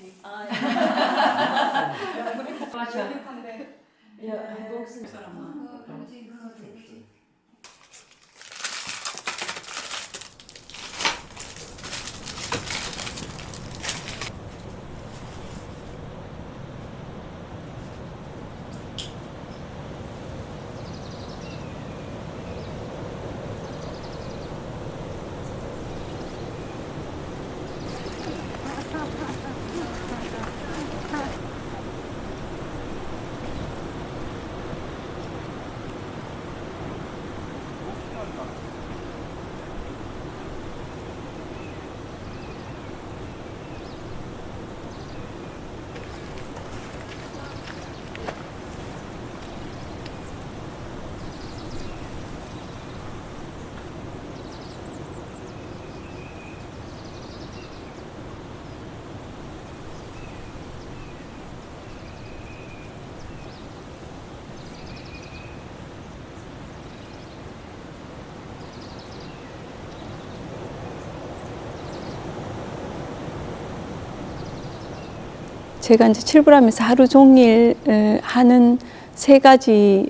제가 이제 칠부람에서 하루 종일 하는 세 가지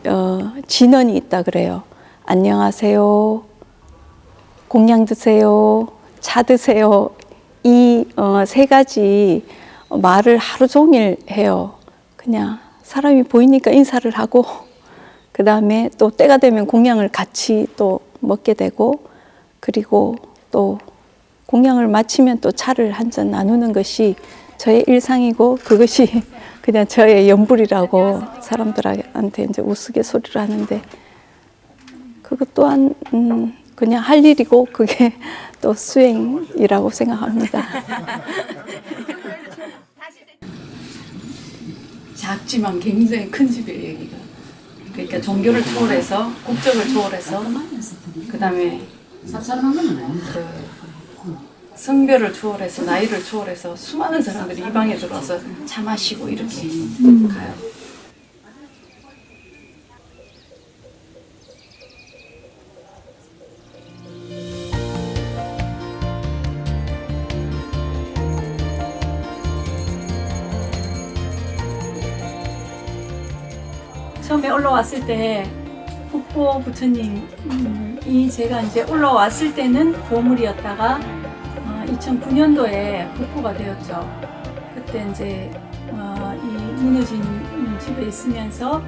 진언이 있다 그래요. 안녕하세요, 공양 드세요, 차 드세요. 이 세 가지 말을 하루 종일 해요. 그냥 사람이 보이니까 인사를 하고, 그 다음에 또 때가 되면 공양을 같이 또 먹게 되고, 그리고 또 공양을 마치면 또 차를 한 잔 나누는 것이 저의 일상이고, 그것이 그냥 저의 연불이라고 사람들한테 이제 우스갯소리를 하는데, 그것 또한 그냥 할 일이고, 그게 또 수행이라고 생각합니다. 작지만 굉장히 큰 집이에요, 여기가. 그러니까 종교를 초월해서, 국적을 초월해서, 그 다음에 성별을 초월해서, 나이를 초월해서 수많은 사람들이 이 방에 들어와서 차 마시고 이렇게 가요. 처음에 올라왔을 때 국보 부처님이 제가 이제 올라왔을 때는 보물이었다가 2009년도에 국보가 되었죠. 그때 이제 이 무너진 집에 있으면서,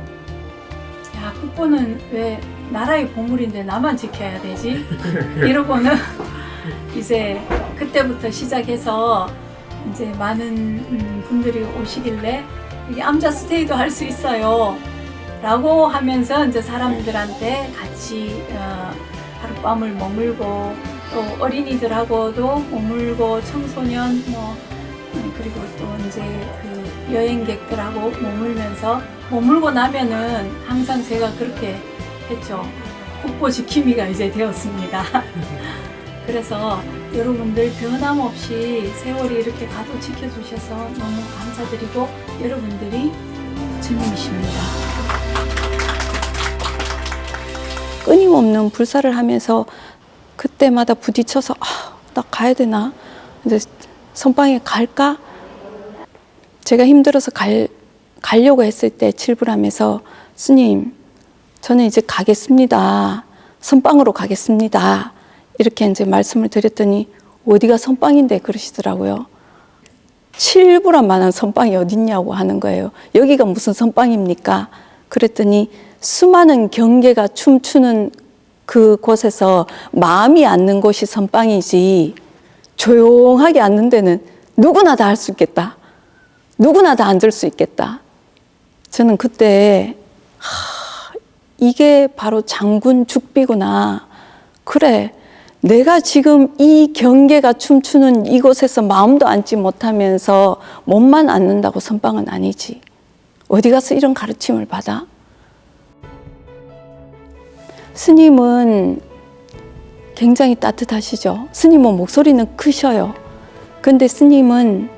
야, 국보는 왜 나라의 보물인데 나만 지켜야 되지? 이러고는 이제 그때부터 시작해서 이제 많은 분들이 오시길래 이게 암자 스테이도 할 수 있어요 라고 하면서 이제 사람들한테 같이 하룻밤을 머물고, 또 어린이들하고도 머물고, 청소년 그리고 또 이제 그 여행객들하고 머물고 나면은 항상 제가 그렇게 했죠. 국보 지킴이가 이제 되었습니다. 그래서 여러분들 변함없이 세월이 이렇게 가도 지켜주셔서 너무 감사드리고, 여러분들이 주님이십니다. 끊임없는 불사를 하면서 그때마다 부딪혀서 나 가야 되나? 이제 선방에 갈까? 제가 힘들어서 가려고 했을 때 칠불함에서 스님, 저는 이제 가겠습니다. 선방으로 가겠습니다. 이렇게 이제 말씀을 드렸더니 어디가 선방인데 그러시더라고요. 칠불함만한 선방이 어딨냐고 하는 거예요. 여기가 무슨 선방입니까? 그랬더니 수많은 경계가 춤추는 그곳에서 마음이 앉는 곳이 선방이지, 조용하게 앉는 데는 누구나 다 할 수 있겠다. 누구나 다 앉을 수 있겠다. 저는 그때 이게 바로 장군 죽비구나. 그래, 내가 지금 이 경계가 춤추는 이곳에서 마음도 앉지 못하면서 몸만 앉는다고 선방은 아니지. 어디 가서 이런 가르침을 받아? 스님은 굉장히 따뜻하시죠. 스님은 목소리는 크셔요. 근데 스님은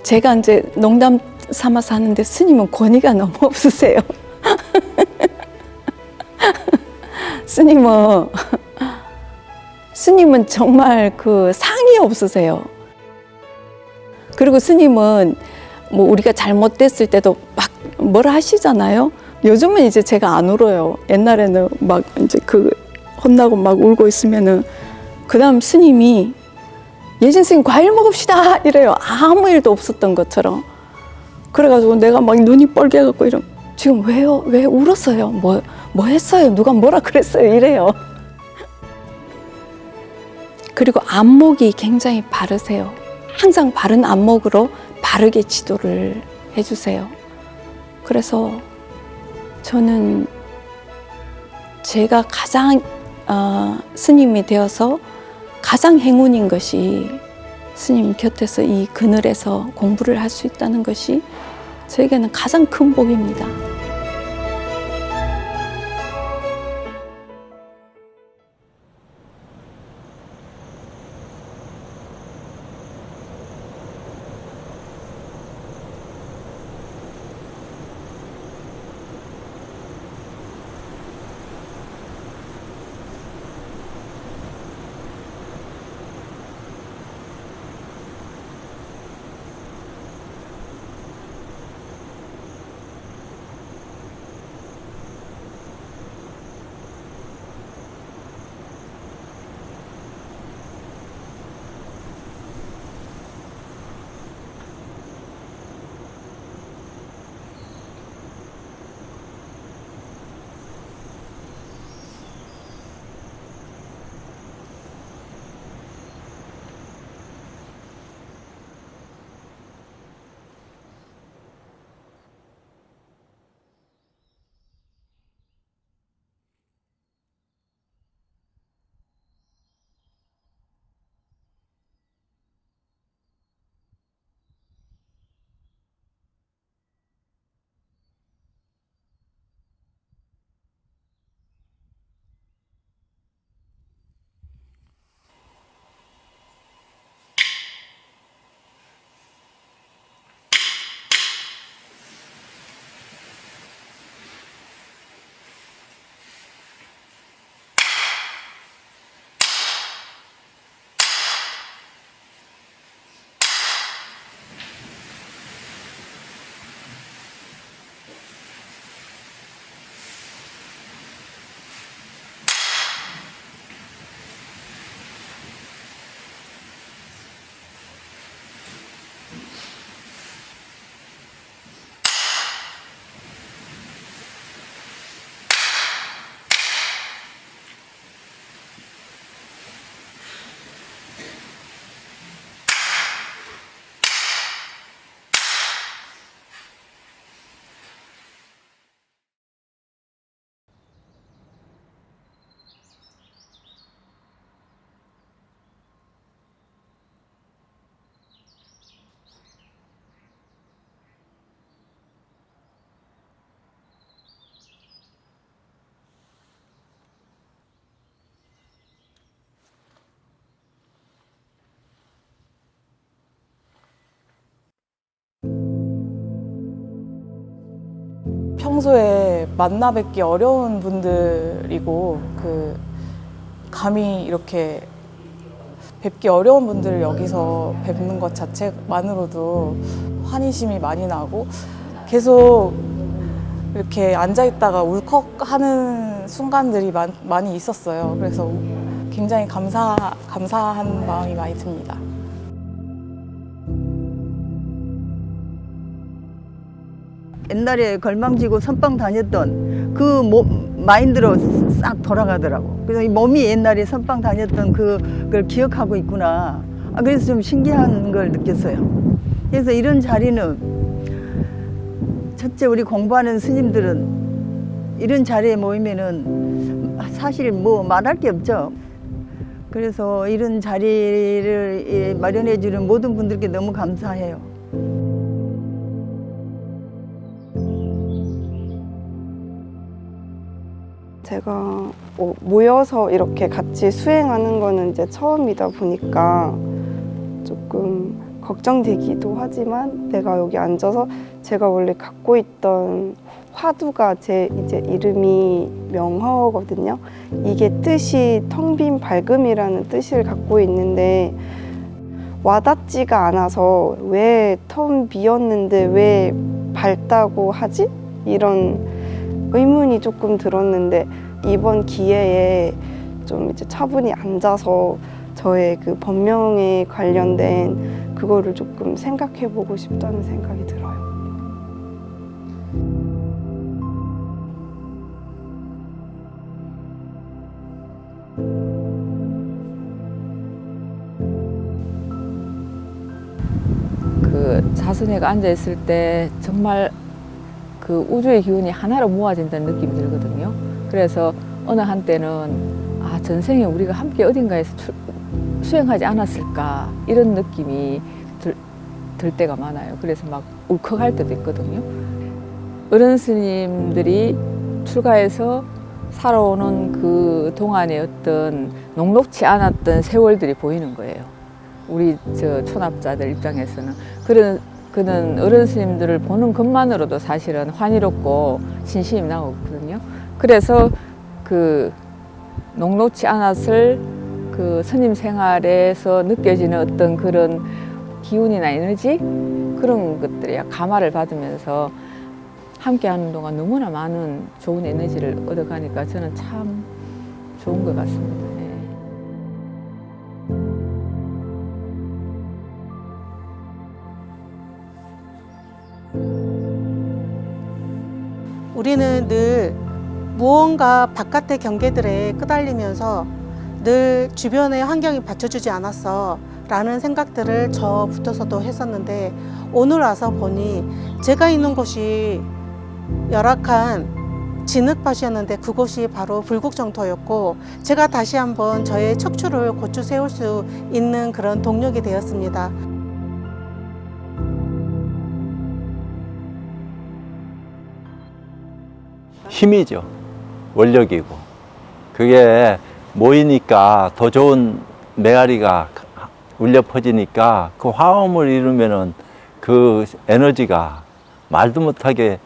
제가 이제 농담 삼아서 하는데 스님은 권위가 너무 없으세요. 스님은 정말 그 상이 없으세요. 그리고 스님은 뭐 우리가 잘못됐을 때도 막 뭐라 하시잖아요. 요즘은 이제 제가 안 울어요. 옛날에는 막 이제 그 혼나고 막 울고 있으면은, 그 다음 스님이 예진 스님 과일 먹읍시다 이래요. 아무 일도 없었던 것처럼. 그래가지고 내가 막 눈이 뻘개갖고 이러면, 지금 왜요? 왜 울었어요? 뭐 했어요? 누가 뭐라 그랬어요? 이래요. 그리고 안목이 굉장히 바르세요. 항상 바른 안목으로 바르게 지도를 해주세요. 그래서 저는 제가 가장 스님이 되어서 가장 행운인 것이, 스님 곁에서 이 그늘에서 공부를 할 수 있다는 것이 저에게는 가장 큰 복입니다. 평소에 만나 뵙기 어려운 분들이고 감히 이렇게 뵙기 어려운 분들을 여기서 뵙는 것 자체만으로도 환희심이 많이 나고 계속 이렇게 앉아있다가 울컥하는 순간들이 많이 있었어요. 그래서 굉장히 감사한 마음이 많이 듭니다. 옛날에 걸망지고 선빵 다녔던 그 마인드로 싹 돌아가더라고. 그래서 이 몸이 옛날에 선빵 다녔던 그걸 기억하고 있구나. 그래서 좀 신기한 걸 느꼈어요. 그래서 이런 자리는 첫째 우리 공부하는 스님들은 이런 자리에 모이면은 사실 뭐 말할 게 없죠. 그래서 이런 자리를 마련해 주는 모든 분들께 너무 감사해요. 제가 모여서 이렇게 같이 수행하는 거는 이제 처음이다 보니까 조금 걱정되기도 하지만 내가 여기 앉아서 제가 원래 갖고 있던 화두가 제 이제 이름이 명허거든요. 이게 뜻이 텅 빈 밝음이라는 뜻을 갖고 있는데 와닿지가 않아서 왜 텅 비었는데 왜 밝다고 하지? 이런 의문이 조금 들었는데 이번 기회에 좀 이제 차분히 앉아서 저의 그 법명에 관련된 그거를 조금 생각해 보고 싶다는 생각이 들어요. 그 자선회가 앉아 있을 때 정말 그 우주의 기운이 하나로 모아진다는 느낌이 들거든요. 그래서 어느 한때는 전생에 우리가 함께 어딘가에서 수행하지 않았을까 이런 느낌이 들 때가 많아요. 그래서 막 울컥할 때도 있거든요. 어른 스님들이 출가해서 살아오는 그 동안의 어떤 녹록지 않았던 세월들이 보이는 거예요. 우리 초납자들 입장에서는 그는 어른 스님들을 보는 것만으로도 사실은 환희롭고 신심이 나오거든요. 그래서 그 녹록지 않았을 그 스님 생활에서 느껴지는 어떤 그런 기운이나 에너지 그런 것들이 감화를 받으면서 함께하는 동안 너무나 많은 좋은 에너지를 얻어가니까 저는 참 좋은 것 같습니다. 우리는 늘 무언가 바깥의 경계들에 끄달리면서 늘 주변의 환경이 받쳐주지 않았어 라는 생각들을 저부터서도 했었는데 오늘 와서 보니 제가 있는 곳이 열악한 진흙밭이었는데 그곳이 바로 불국정토였고 제가 다시 한번 저의 척추를 고쳐 세울 수 있는 그런 동력이 되었습니다. 힘이죠. 원력이고. 그게 모이니까 더 좋은 메아리가 울려 퍼지니까 그 화음을 이루면은 그 에너지가 말도 못하게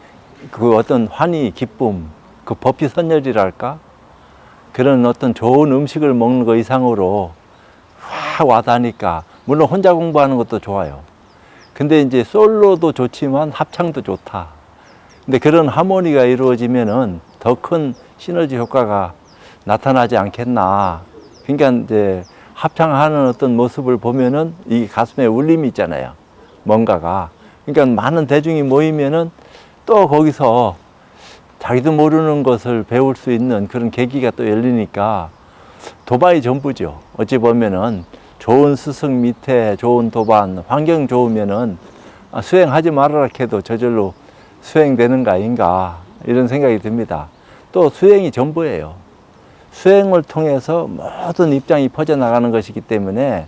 그 어떤 환희, 기쁨, 그 법피선열이랄까? 그런 어떤 좋은 음식을 먹는 거 이상으로 확 와닿으니까 물론 혼자 공부하는 것도 좋아요. 근데 이제 솔로도 좋지만 합창도 좋다. 근데 그런 하모니가 이루어지면은 더 큰 시너지 효과가 나타나지 않겠나. 그러니까 이제 합창하는 어떤 모습을 보면은 이 가슴에 울림이 있잖아요. 뭔가가. 그러니까 많은 대중이 모이면은 또 거기서 자기도 모르는 것을 배울 수 있는 그런 계기가 또 열리니까 도반이 전부죠. 어찌 보면은 좋은 스승 밑에 좋은 도반, 환경 좋으면은 수행하지 말아라 해도 저절로 수행되는 거 아닌가 이런 생각이 듭니다. 또 수행이 전부예요. 수행을 통해서 모든 입장이 퍼져나가는 것이기 때문에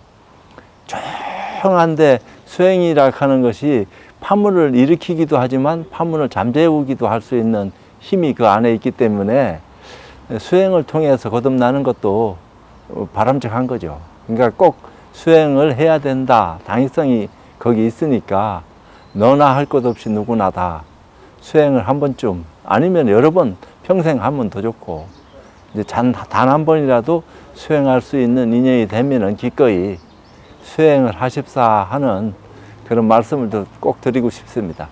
조용한데 수행이라 하는 것이 파문을 일으키기도 하지만 파문을 잠재우기도 할 수 있는 힘이 그 안에 있기 때문에 수행을 통해서 거듭나는 것도 바람직한 거죠. 그러니까 꼭 수행을 해야 된다. 당위성이 거기 있으니까 너나 할 것 없이 누구나 다 수행을 한 번쯤, 아니면 여러 번, 평생 하면 더 좋고, 이제 단 한 번이라도 수행할 수 있는 인연이 되면은 기꺼이 수행을 하십사 하는 그런 말씀을 꼭 드리고 싶습니다.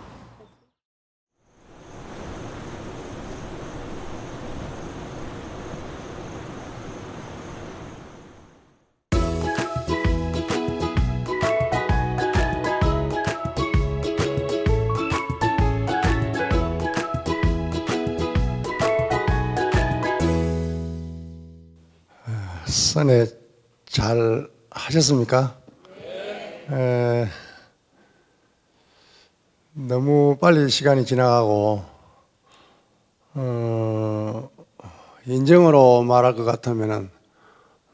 선회 잘 하셨습니까? 너무 빨리 시간이 지나가고 인정으로 말할 것 같으면은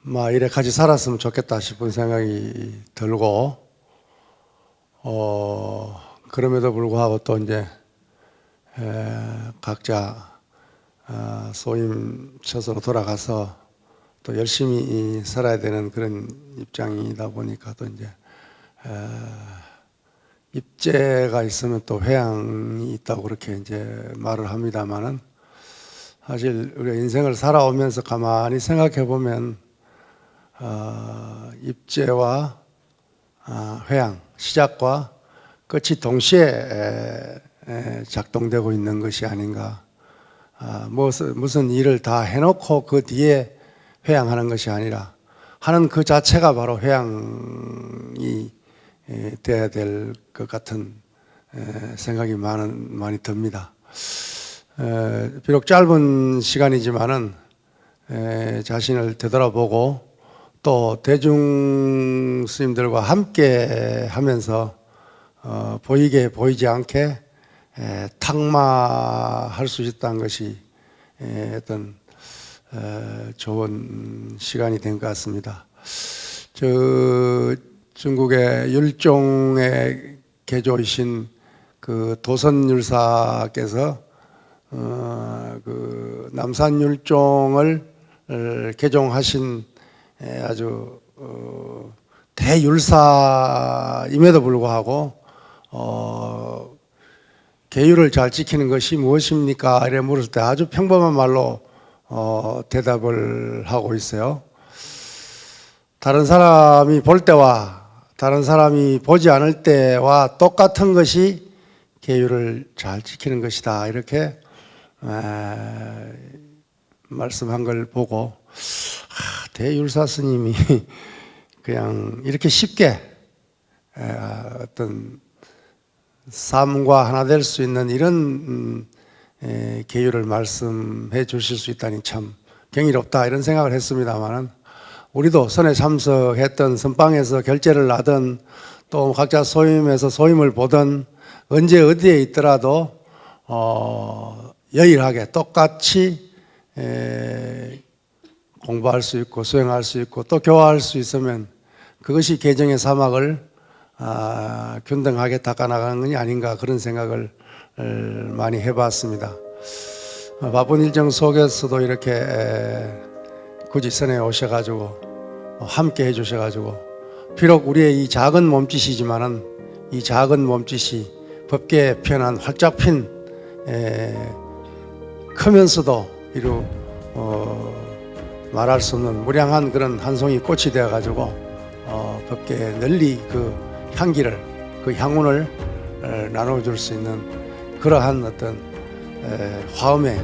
막 이래 같이 살았으면 좋겠다 싶은 생각이 들고 그럼에도 불구하고 또 이제 각자 소임 처소로 돌아가서 또 열심히 살아야 되는 그런 입장이다 보니까 또 이제 입재가 있으면 또 회양이 있다고 그렇게 이제 말을 합니다만은 사실 우리가 인생을 살아오면서 가만히 생각해 보면 입재와 회양, 시작과 끝이 동시에 작동되고 있는 것이 아닌가. 무슨 일을 다 해놓고 그 뒤에 회양하는 것이 아니라 하는 그 자체가 바로 회양이 돼야 될 것 같은 생각이 많이 듭니다. 비록 짧은 시간이지만은 자신을 되돌아보고 또 대중 스님들과 함께 하면서 보이게 보이지 않게 탁마할 수 있다는 것이 어떤 좋은 시간이 된 것 같습니다. 중국의 율종의 개조이신 그 도선율사께서 그 남산율종을 개종하신 아주 대율사임에도 불구하고 계율을 잘 지키는 것이 무엇입니까? 이래 물을 때 아주 평범한 말로 대답을 하고 있어요. 다른 사람이 볼 때와 다른 사람이 보지 않을 때와 똑같은 것이 계율을 잘 지키는 것이다. 이렇게 말씀한 걸 보고 대율사 스님이 그냥 이렇게 쉽게 어떤 삶과 하나 될 수 있는 이런 계율을 말씀해 주실 수 있다니 참 경이롭다 이런 생각을 했습니다만은 우리도 선에 참석했던 선방에서 결제를 하든 또 각자 소임에서 소임을 보든 언제 어디에 있더라도 여일하게 똑같이 공부할 수 있고 수행할 수 있고 또 교화할 수 있으면 그것이 개정의 사막을 균등하게 닦아나가는 것이 아닌가 그런 생각을 많이 해봤습니다. 바쁜 일정 속에서도 이렇게 굳이 선에 오셔가지고 함께 해주셔가지고 비록 우리의 이 작은 몸짓이지만은 이 작은 몸짓이 법계에 피어난 활짝 핀 크면서도 이루 말할 수 없는 무량한 그런 한 송이 꽃이 되어가지고 법계에 널리 그 향기를 그 향운을 나눠줄 수 있는 그러한 어떤 화음의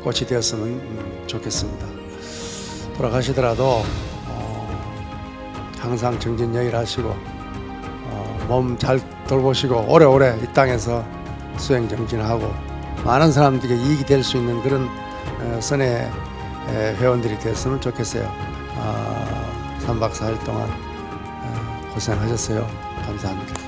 꽃이 되었으면 좋겠습니다. 돌아가시더라도 항상 정진여일하시고 몸 잘 돌보시고 오래오래 이 땅에서 수행 정진하고 많은 사람들에게 이익이 될 수 있는 그런 선의 회원들이 됐으면 좋겠어요. 3박 4일 동안 고생하셨어요. 감사합니다.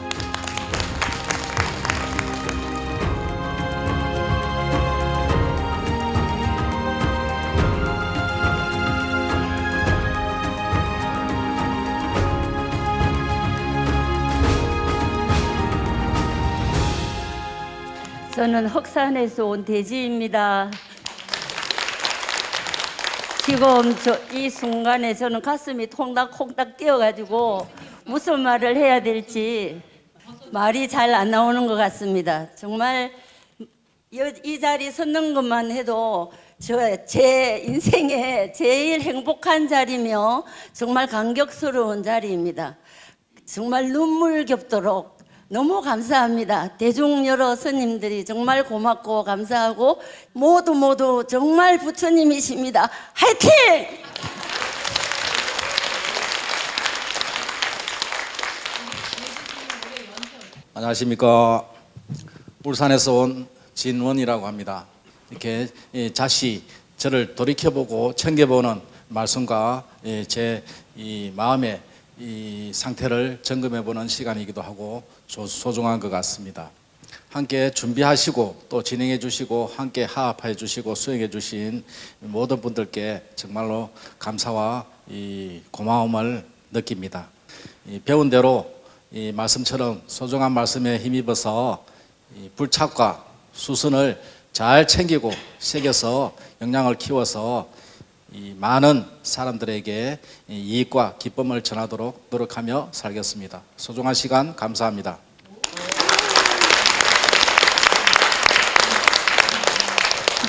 저는 흑산에서 온 대지입니다. 지금 이 순간에 저는 가슴이 콩닥콩닥 뛰어가지고 무슨 말을 해야 될지 말이 잘 안 나오는 것 같습니다. 정말 이 자리 섰는 것만 해도 제 인생에 제일 행복한 자리며 정말 감격스러운 자리입니다. 정말 눈물 겹도록 너무 감사합니다. 대중 여러 스님들이 정말 고맙고 감사하고 모두 정말 부처님이십니다. 화이팅! 안녕하십니까. 울산에서 온 진원이라고 합니다. 이렇게 다시 저를 돌이켜보고 챙겨보는 말씀과 제 이 마음의 이 상태를 점검해보는 시간이기도 하고 소중한 것 같습니다. 함께 준비하시고 또 진행해 주시고 함께 화합해 주시고 수행해 주신 모든 분들께 정말로 감사와 이 고마움을 느낍니다. 배운 대로 이 말씀처럼 소중한 말씀에 힘입어서 이 불착과 수순을 잘 챙기고 새겨서 역량을 키워서 이 많은 사람들에게 이익과 기쁨을 전하도록 노력하며 살겠습니다. 소중한 시간 감사합니다.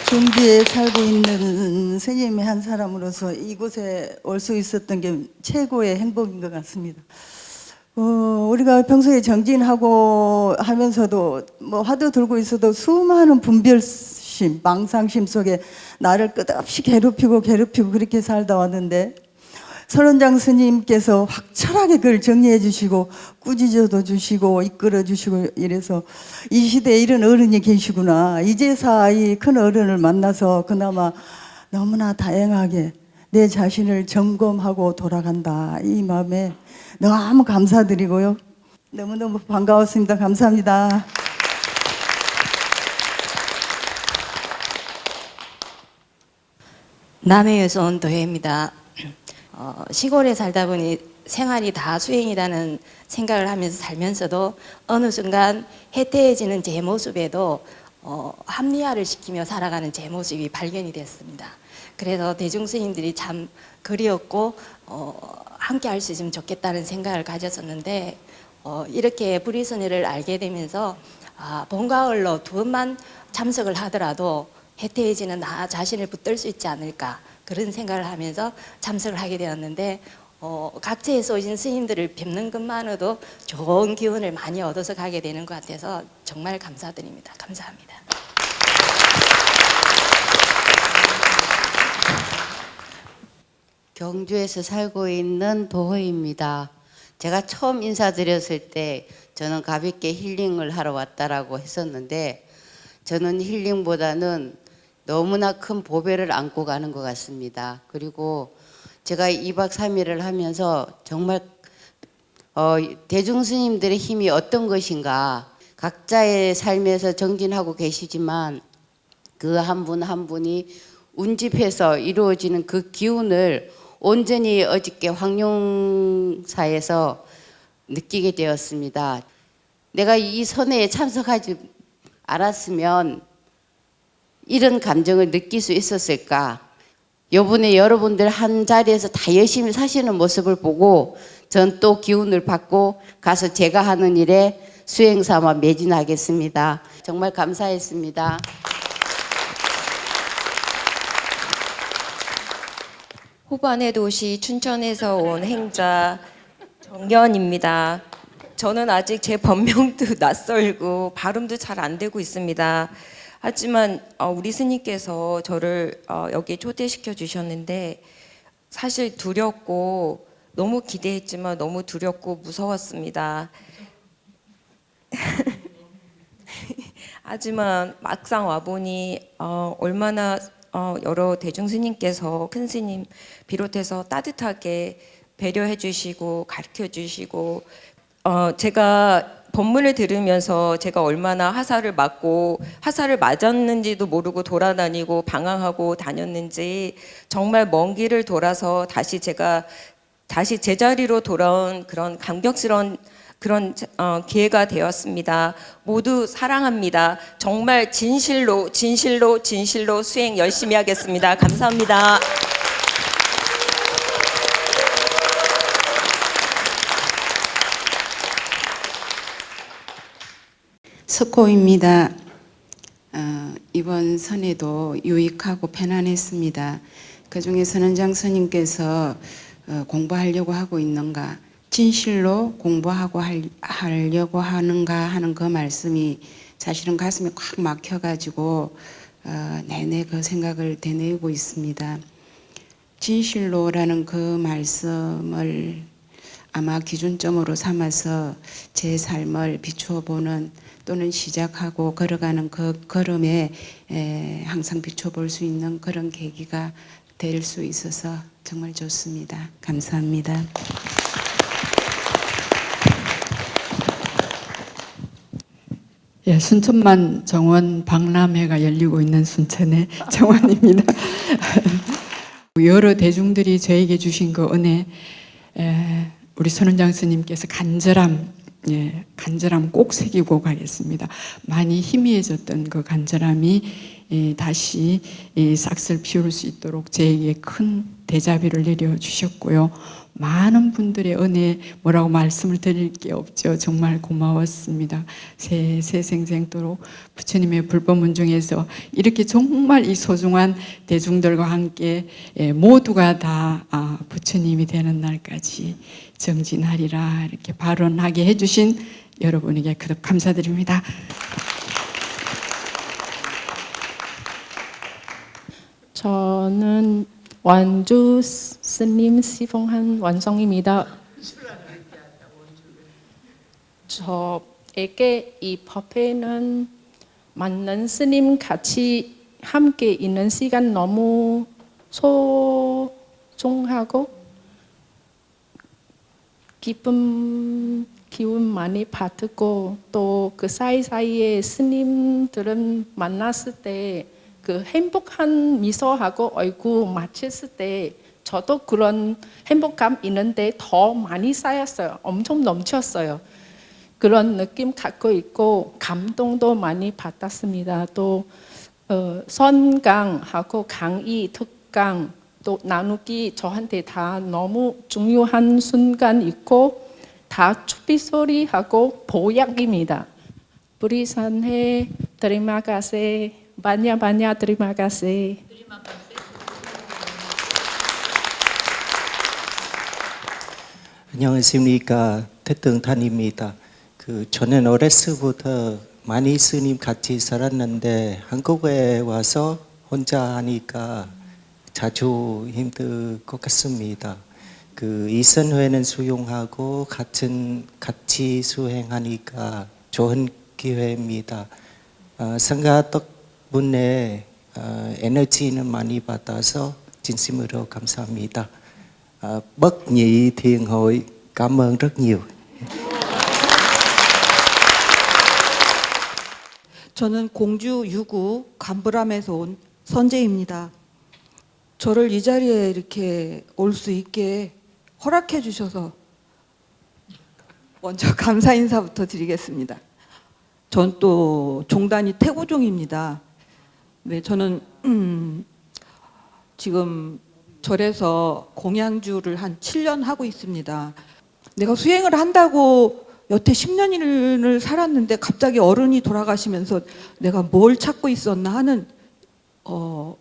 경주에 살고 있는 스님의 한 사람으로서 이곳에 올 수 있었던 게 최고의 행복인 것 같습니다. 우리가 평소에 정진하고 하면서도 뭐 화두 들고 있어도 수많은 분별심, 망상심 속에 나를 끝없이 괴롭히고 그렇게 살다 왔는데 선원장 스님께서 확철하게 그걸 정리해 주시고 꾸짖어도 주시고 이끌어 주시고 이래서 이 시대에 이런 어른이 계시구나. 이제서 이 큰 어른을 만나서 그나마 너무나 다양하게 내 자신을 점검하고 돌아간다. 이 마음에 너무 감사드리고요. 너무너무 반가웠습니다. 감사합니다. 남해에서 온 도혜입니다. 시골에 살다 보니 생활이 다 수행이라는 생각을 하면서 살면서도 어느 순간 해태해지는 제 모습에도 합리화를 시키며 살아가는 제 모습이 발견이 됐습니다. 그래서 대중스님들이 참 그리웠고 함께 할 수 있으면 좋겠다는 생각을 가졌었는데 이렇게 불이선회를 알게 되면서 봄가을로 2번만 참석을 하더라도 해태해지는 나 자신을 붙들 수 있지 않을까 그런 생각을 하면서 참석을 하게 되었는데 각지에서 오신 스님들을 뵙는 것만으로도 좋은 기운을 많이 얻어서 가게 되는 것 같아서 정말 감사드립니다. 감사합니다. 경주에서 살고 있는 도호입니다. 제가 처음 인사드렸을 때 저는 가볍게 힐링을 하러 왔다라고 했었는데 저는 힐링보다는 너무나 큰 보배를 안고 가는 것 같습니다. 그리고 제가 2박 3일을 하면서 정말 대중스님들의 힘이 어떤 것인가 각자의 삶에서 정진하고 계시지만 그 한 분 한 분이 운집해서 이루어지는 그 기운을 온전히 어저께 황룡사에서 느끼게 되었습니다. 내가 이 선회에 참석하지 않았으면 이런 감정을 느낄 수 있었을까? 요번에 여러분들 한 자리에서 다 열심히 사시는 모습을 보고 전 또 기운을 받고 가서 제가 하는 일에 수행삼아 매진하겠습니다. 정말 감사했습니다. 호반의 도시 춘천에서 온 행자 정연입니다. 저는 아직 제 법명도 낯설고 발음도 잘 안 되고 있습니다. 하지만 우리 스님께서 저를 여기에 초대시켜 주셨는데 사실 두렵고 너무 기대했지만 너무 두렵고 무서웠습니다. 하지만 막상 와보니 얼마나 여러 대중스님께서 큰 스님 비롯해서 따뜻하게 배려해 주시고 가르쳐 주시고 제가 법문을 들으면서 제가 얼마나 화살을 맞고 화살을 맞았는지도 모르고 돌아다니고 방황하고 다녔는지 정말 먼 길을 돌아서 다시 제가 제자리로 돌아온 그런 감격스러운 그런 기회가 되었습니다. 모두 사랑합니다. 정말 진실로 수행 열심히 하겠습니다. 감사합니다. 석호입니다. 이번 선회도 유익하고 편안했습니다. 그중에 선원장 스님께서 공부하려고 하고 있는가, 진실로 공부하고 하려고 하는가 하는 그 말씀이 사실은 가슴에 꽉 막혀가지고 내내 그 생각을 되뇌고 있습니다. 진실로라는 그 말씀을 아마 기준점으로 삼아서 제 삶을 비추어보는 또는 시작하고 걸어가는 그 걸음에 항상 비춰볼 수 있는 그런 계기가 될 수 있어서 정말 좋습니다. 감사합니다. 예, 순천만 정원 박람회가 열리고 있는 순천의 정원입니다. 여러 대중들이 저에게 주신 그 은혜, 우리 선원장 스님께서 간절함 꼭 새기고 가겠습니다. 많이 희미해졌던 그 간절함이 다시 싹을 피울 수 있도록 저에게 큰 대자비를 내려주셨고요. 많은 분들의 은혜 뭐라고 말씀을 드릴 게 없죠. 정말 고마웠습니다. 세생생도록 부처님의 불법문 중에서 이렇게 정말 이 소중한 대중들과 함께 모두가 다 부처님이 되는 날까지 정진하리라 이렇게 발언하게 해주신 여러분에게 그렇게 감사드립니다. 저는 완주 스님 시봉한 완성입니다. 저에게 이 법회는 만난 스님 같이 함께 있는 시간 너무 소중하고 기분 많이 받고 또 그 사이사이에 스님들은 만났을 때 그 행복한 미소하고 얼굴 맞췄을 때 저도 그런 행복감 있는데 더 많이 쌓였어요. 엄청 넘쳤어요. 그런 느낌 갖고 있고 감동도 많이 받았습니다. 또 선강하고 강의, 특강 또 나누기 저한테 다 너무 중요한 순간 있고 다 추비소리하고 보약입니다. 부리산해 드리마가세 바냐 드리마가세. 안녕하십니까, 태등탄입니다. 저는 어렸을부터 많이 스님 같이 살았는데 한국에 와서 혼자 하니까 자주 힘들 것 같습니다. 이선회는 수용하고 같이 수행하니까 좋은 기회입니다. 상가 덕분에 에너지는 많이 받아서 진심으로 감사합니다. Bất nhị thiền hội cảm ơn rất nhiều. 저는 공주 유구 간부람에서 온 선재입니다. 저를 이 자리에 이렇게 올 수 있게 허락해 주셔서 먼저 감사 인사부터 드리겠습니다. 전 또 종단이 태고종입니다. 네, 저는 지금 절에서 공양주를 한 7년 하고 있습니다. 내가 수행을 한다고 여태 10년을 살았는데 갑자기 어른이 돌아가시면서 내가 뭘 찾고 있었나 하는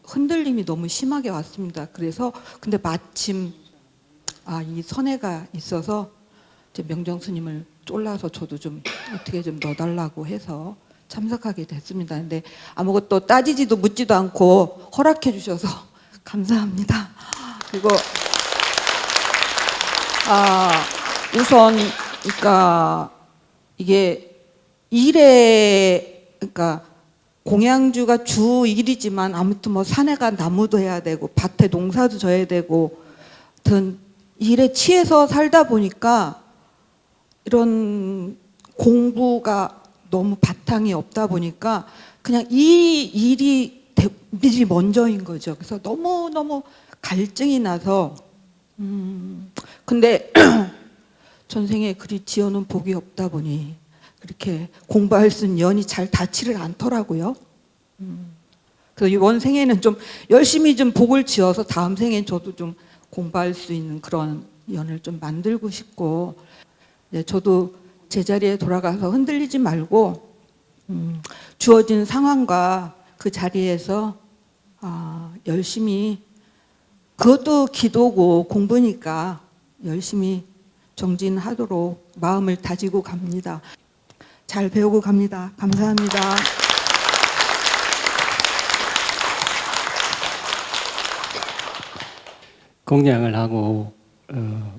흔들림이 너무 심하게 왔습니다. 그래서 근데 마침 이 선회가 있어서 이제 명정 스님을 쫄라서 저도 좀 어떻게 좀 넣어달라고 해서 참석하게 됐습니다. 근데 아무것도 따지지도 묻지도 않고 허락해 주셔서 감사합니다. 그리고 우선 그러니까 이게 그러니까 공양주가 주 일이지만 아무튼 뭐 산에가 나무도 해야 되고 밭에 농사도 져야 되고 든 일에 취해서 살다 보니까 이런 공부가 너무 바탕이 없다 보니까 그냥 이 일이 먼저인 거죠. 그래서 너무너무 갈증이 나서 근데 전생에 그리 지어놓은 복이 없다 보니 그렇게 공부할 수 있는 연이 잘 닿지를 않더라고요. 그래서 이번 생에는 좀 열심히 좀 복을 지어서 다음 생엔 저도 좀 공부할 수 있는 그런 연을 좀 만들고 싶고, 네, 저도 제자리에 돌아가서 흔들리지 말고 주어진 상황과 그 자리에서 열심히, 그것도 기도고 공부니까 열심히 정진하도록 마음을 다지고 갑니다. 잘 배우고 갑니다. 감사합니다. 공양을 하고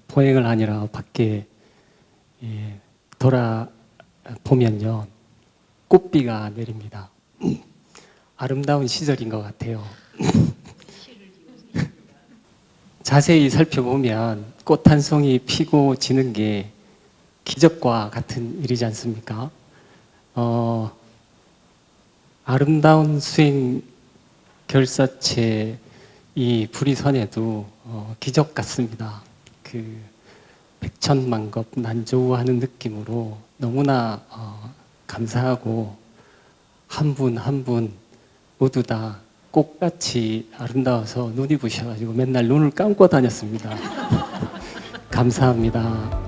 포행을 하느라 밖에 돌아보면요, 꽃비가 내립니다. 아름다운 시절인 것 같아요. 자세히 살펴보면 꽃 한 송이 피고 지는 게 기적과 같은 일이지 않습니까? 아름다운 수행 결사체 이 불이선에도 기적 같습니다. 그 백천만급 난조하는 느낌으로 너무나 감사하고 한 분 한 분 모두 다 꽃같이 아름다워서 눈이 부셔가지고 맨날 눈을 감고 다녔습니다. 감사합니다.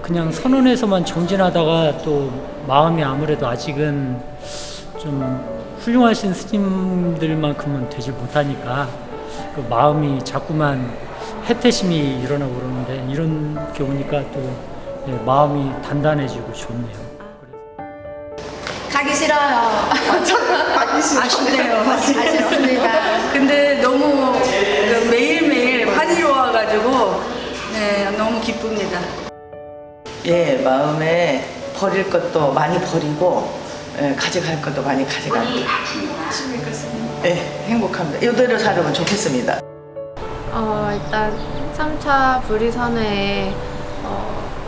그냥 선언에서만 정진하다가 또 마음이 아무래도 아직은 좀 훌륭하신 스님들만큼은 되지 못하니까 그 마음이 자꾸만 해태심이 일어나고 그러는데 이런 게 오니까 또 마음이 단단해지고 좋네요. 가기 싫어요. 가기 싫어요. 아쉽네요. 아쉽습니다. 근데 너무 매일매일 환희 와가지고 너무 기쁩니다. 예, 마음에 버릴 것도 많이 버리고 가져갈 것도 많이 가져갑니다. 예, 행복합니다. 이대로 살면 좋겠습니다. 일단 3차 불의선회에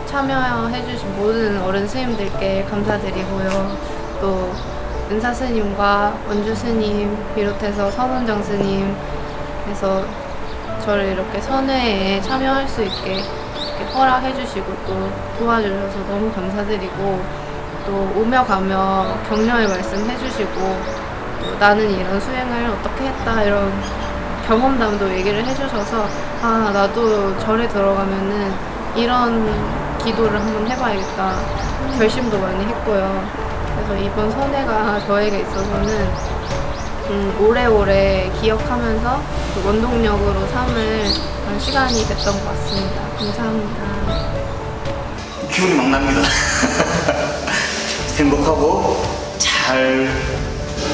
참여해주신 모든 어른 스님들께 감사드리고요. 또 은사 스님과 원주 스님 비롯해서 서문정 스님에서 저를 이렇게 선회에 참여할 수 있게 이렇게 허락해주시고 또 도와주셔서 너무 감사드리고, 또 오며 가며 격려의 말씀 해주시고, 또 나는 이런 수행을 어떻게 했다 이런 경험담도 얘기를 해주셔서 나도 절에 들어가면은 이런 기도를 한번 해봐야겠다 결심도 많이 했고요. 그래서 이번 선회가 저에게 있어서는 오래오래 기억하면서 그 원동력으로 삼을 그런 시간이 됐던 것 같습니다. 감사합니다. 기분이 막 납니다. 행복하고 잘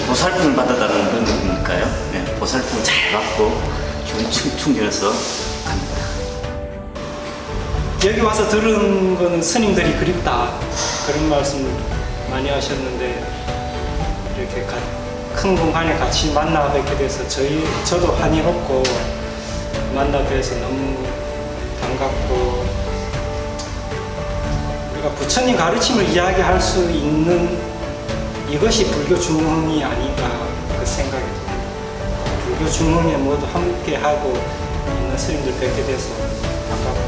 보살핌을 받았다는 그런 느낌일까요? 네, 보살핌을 잘 받고 기분이 충전해서 갑니다. 여기 와서 들은 거는 스님들이 그립다 그런 말씀 많이 하셨는데 이렇게 큰 공간에 같이 만나 뵙게 돼서 저도 한이 없고 만나 뵈서 너무 반갑고, 우리가 부처님 가르침을 이야기할 수 있는 이것이 불교 중흥이 아닌가 그 생각이 듭니다. 불교 중흥에 모두 함께하고 있는 스님들 뵙게 돼서 반갑고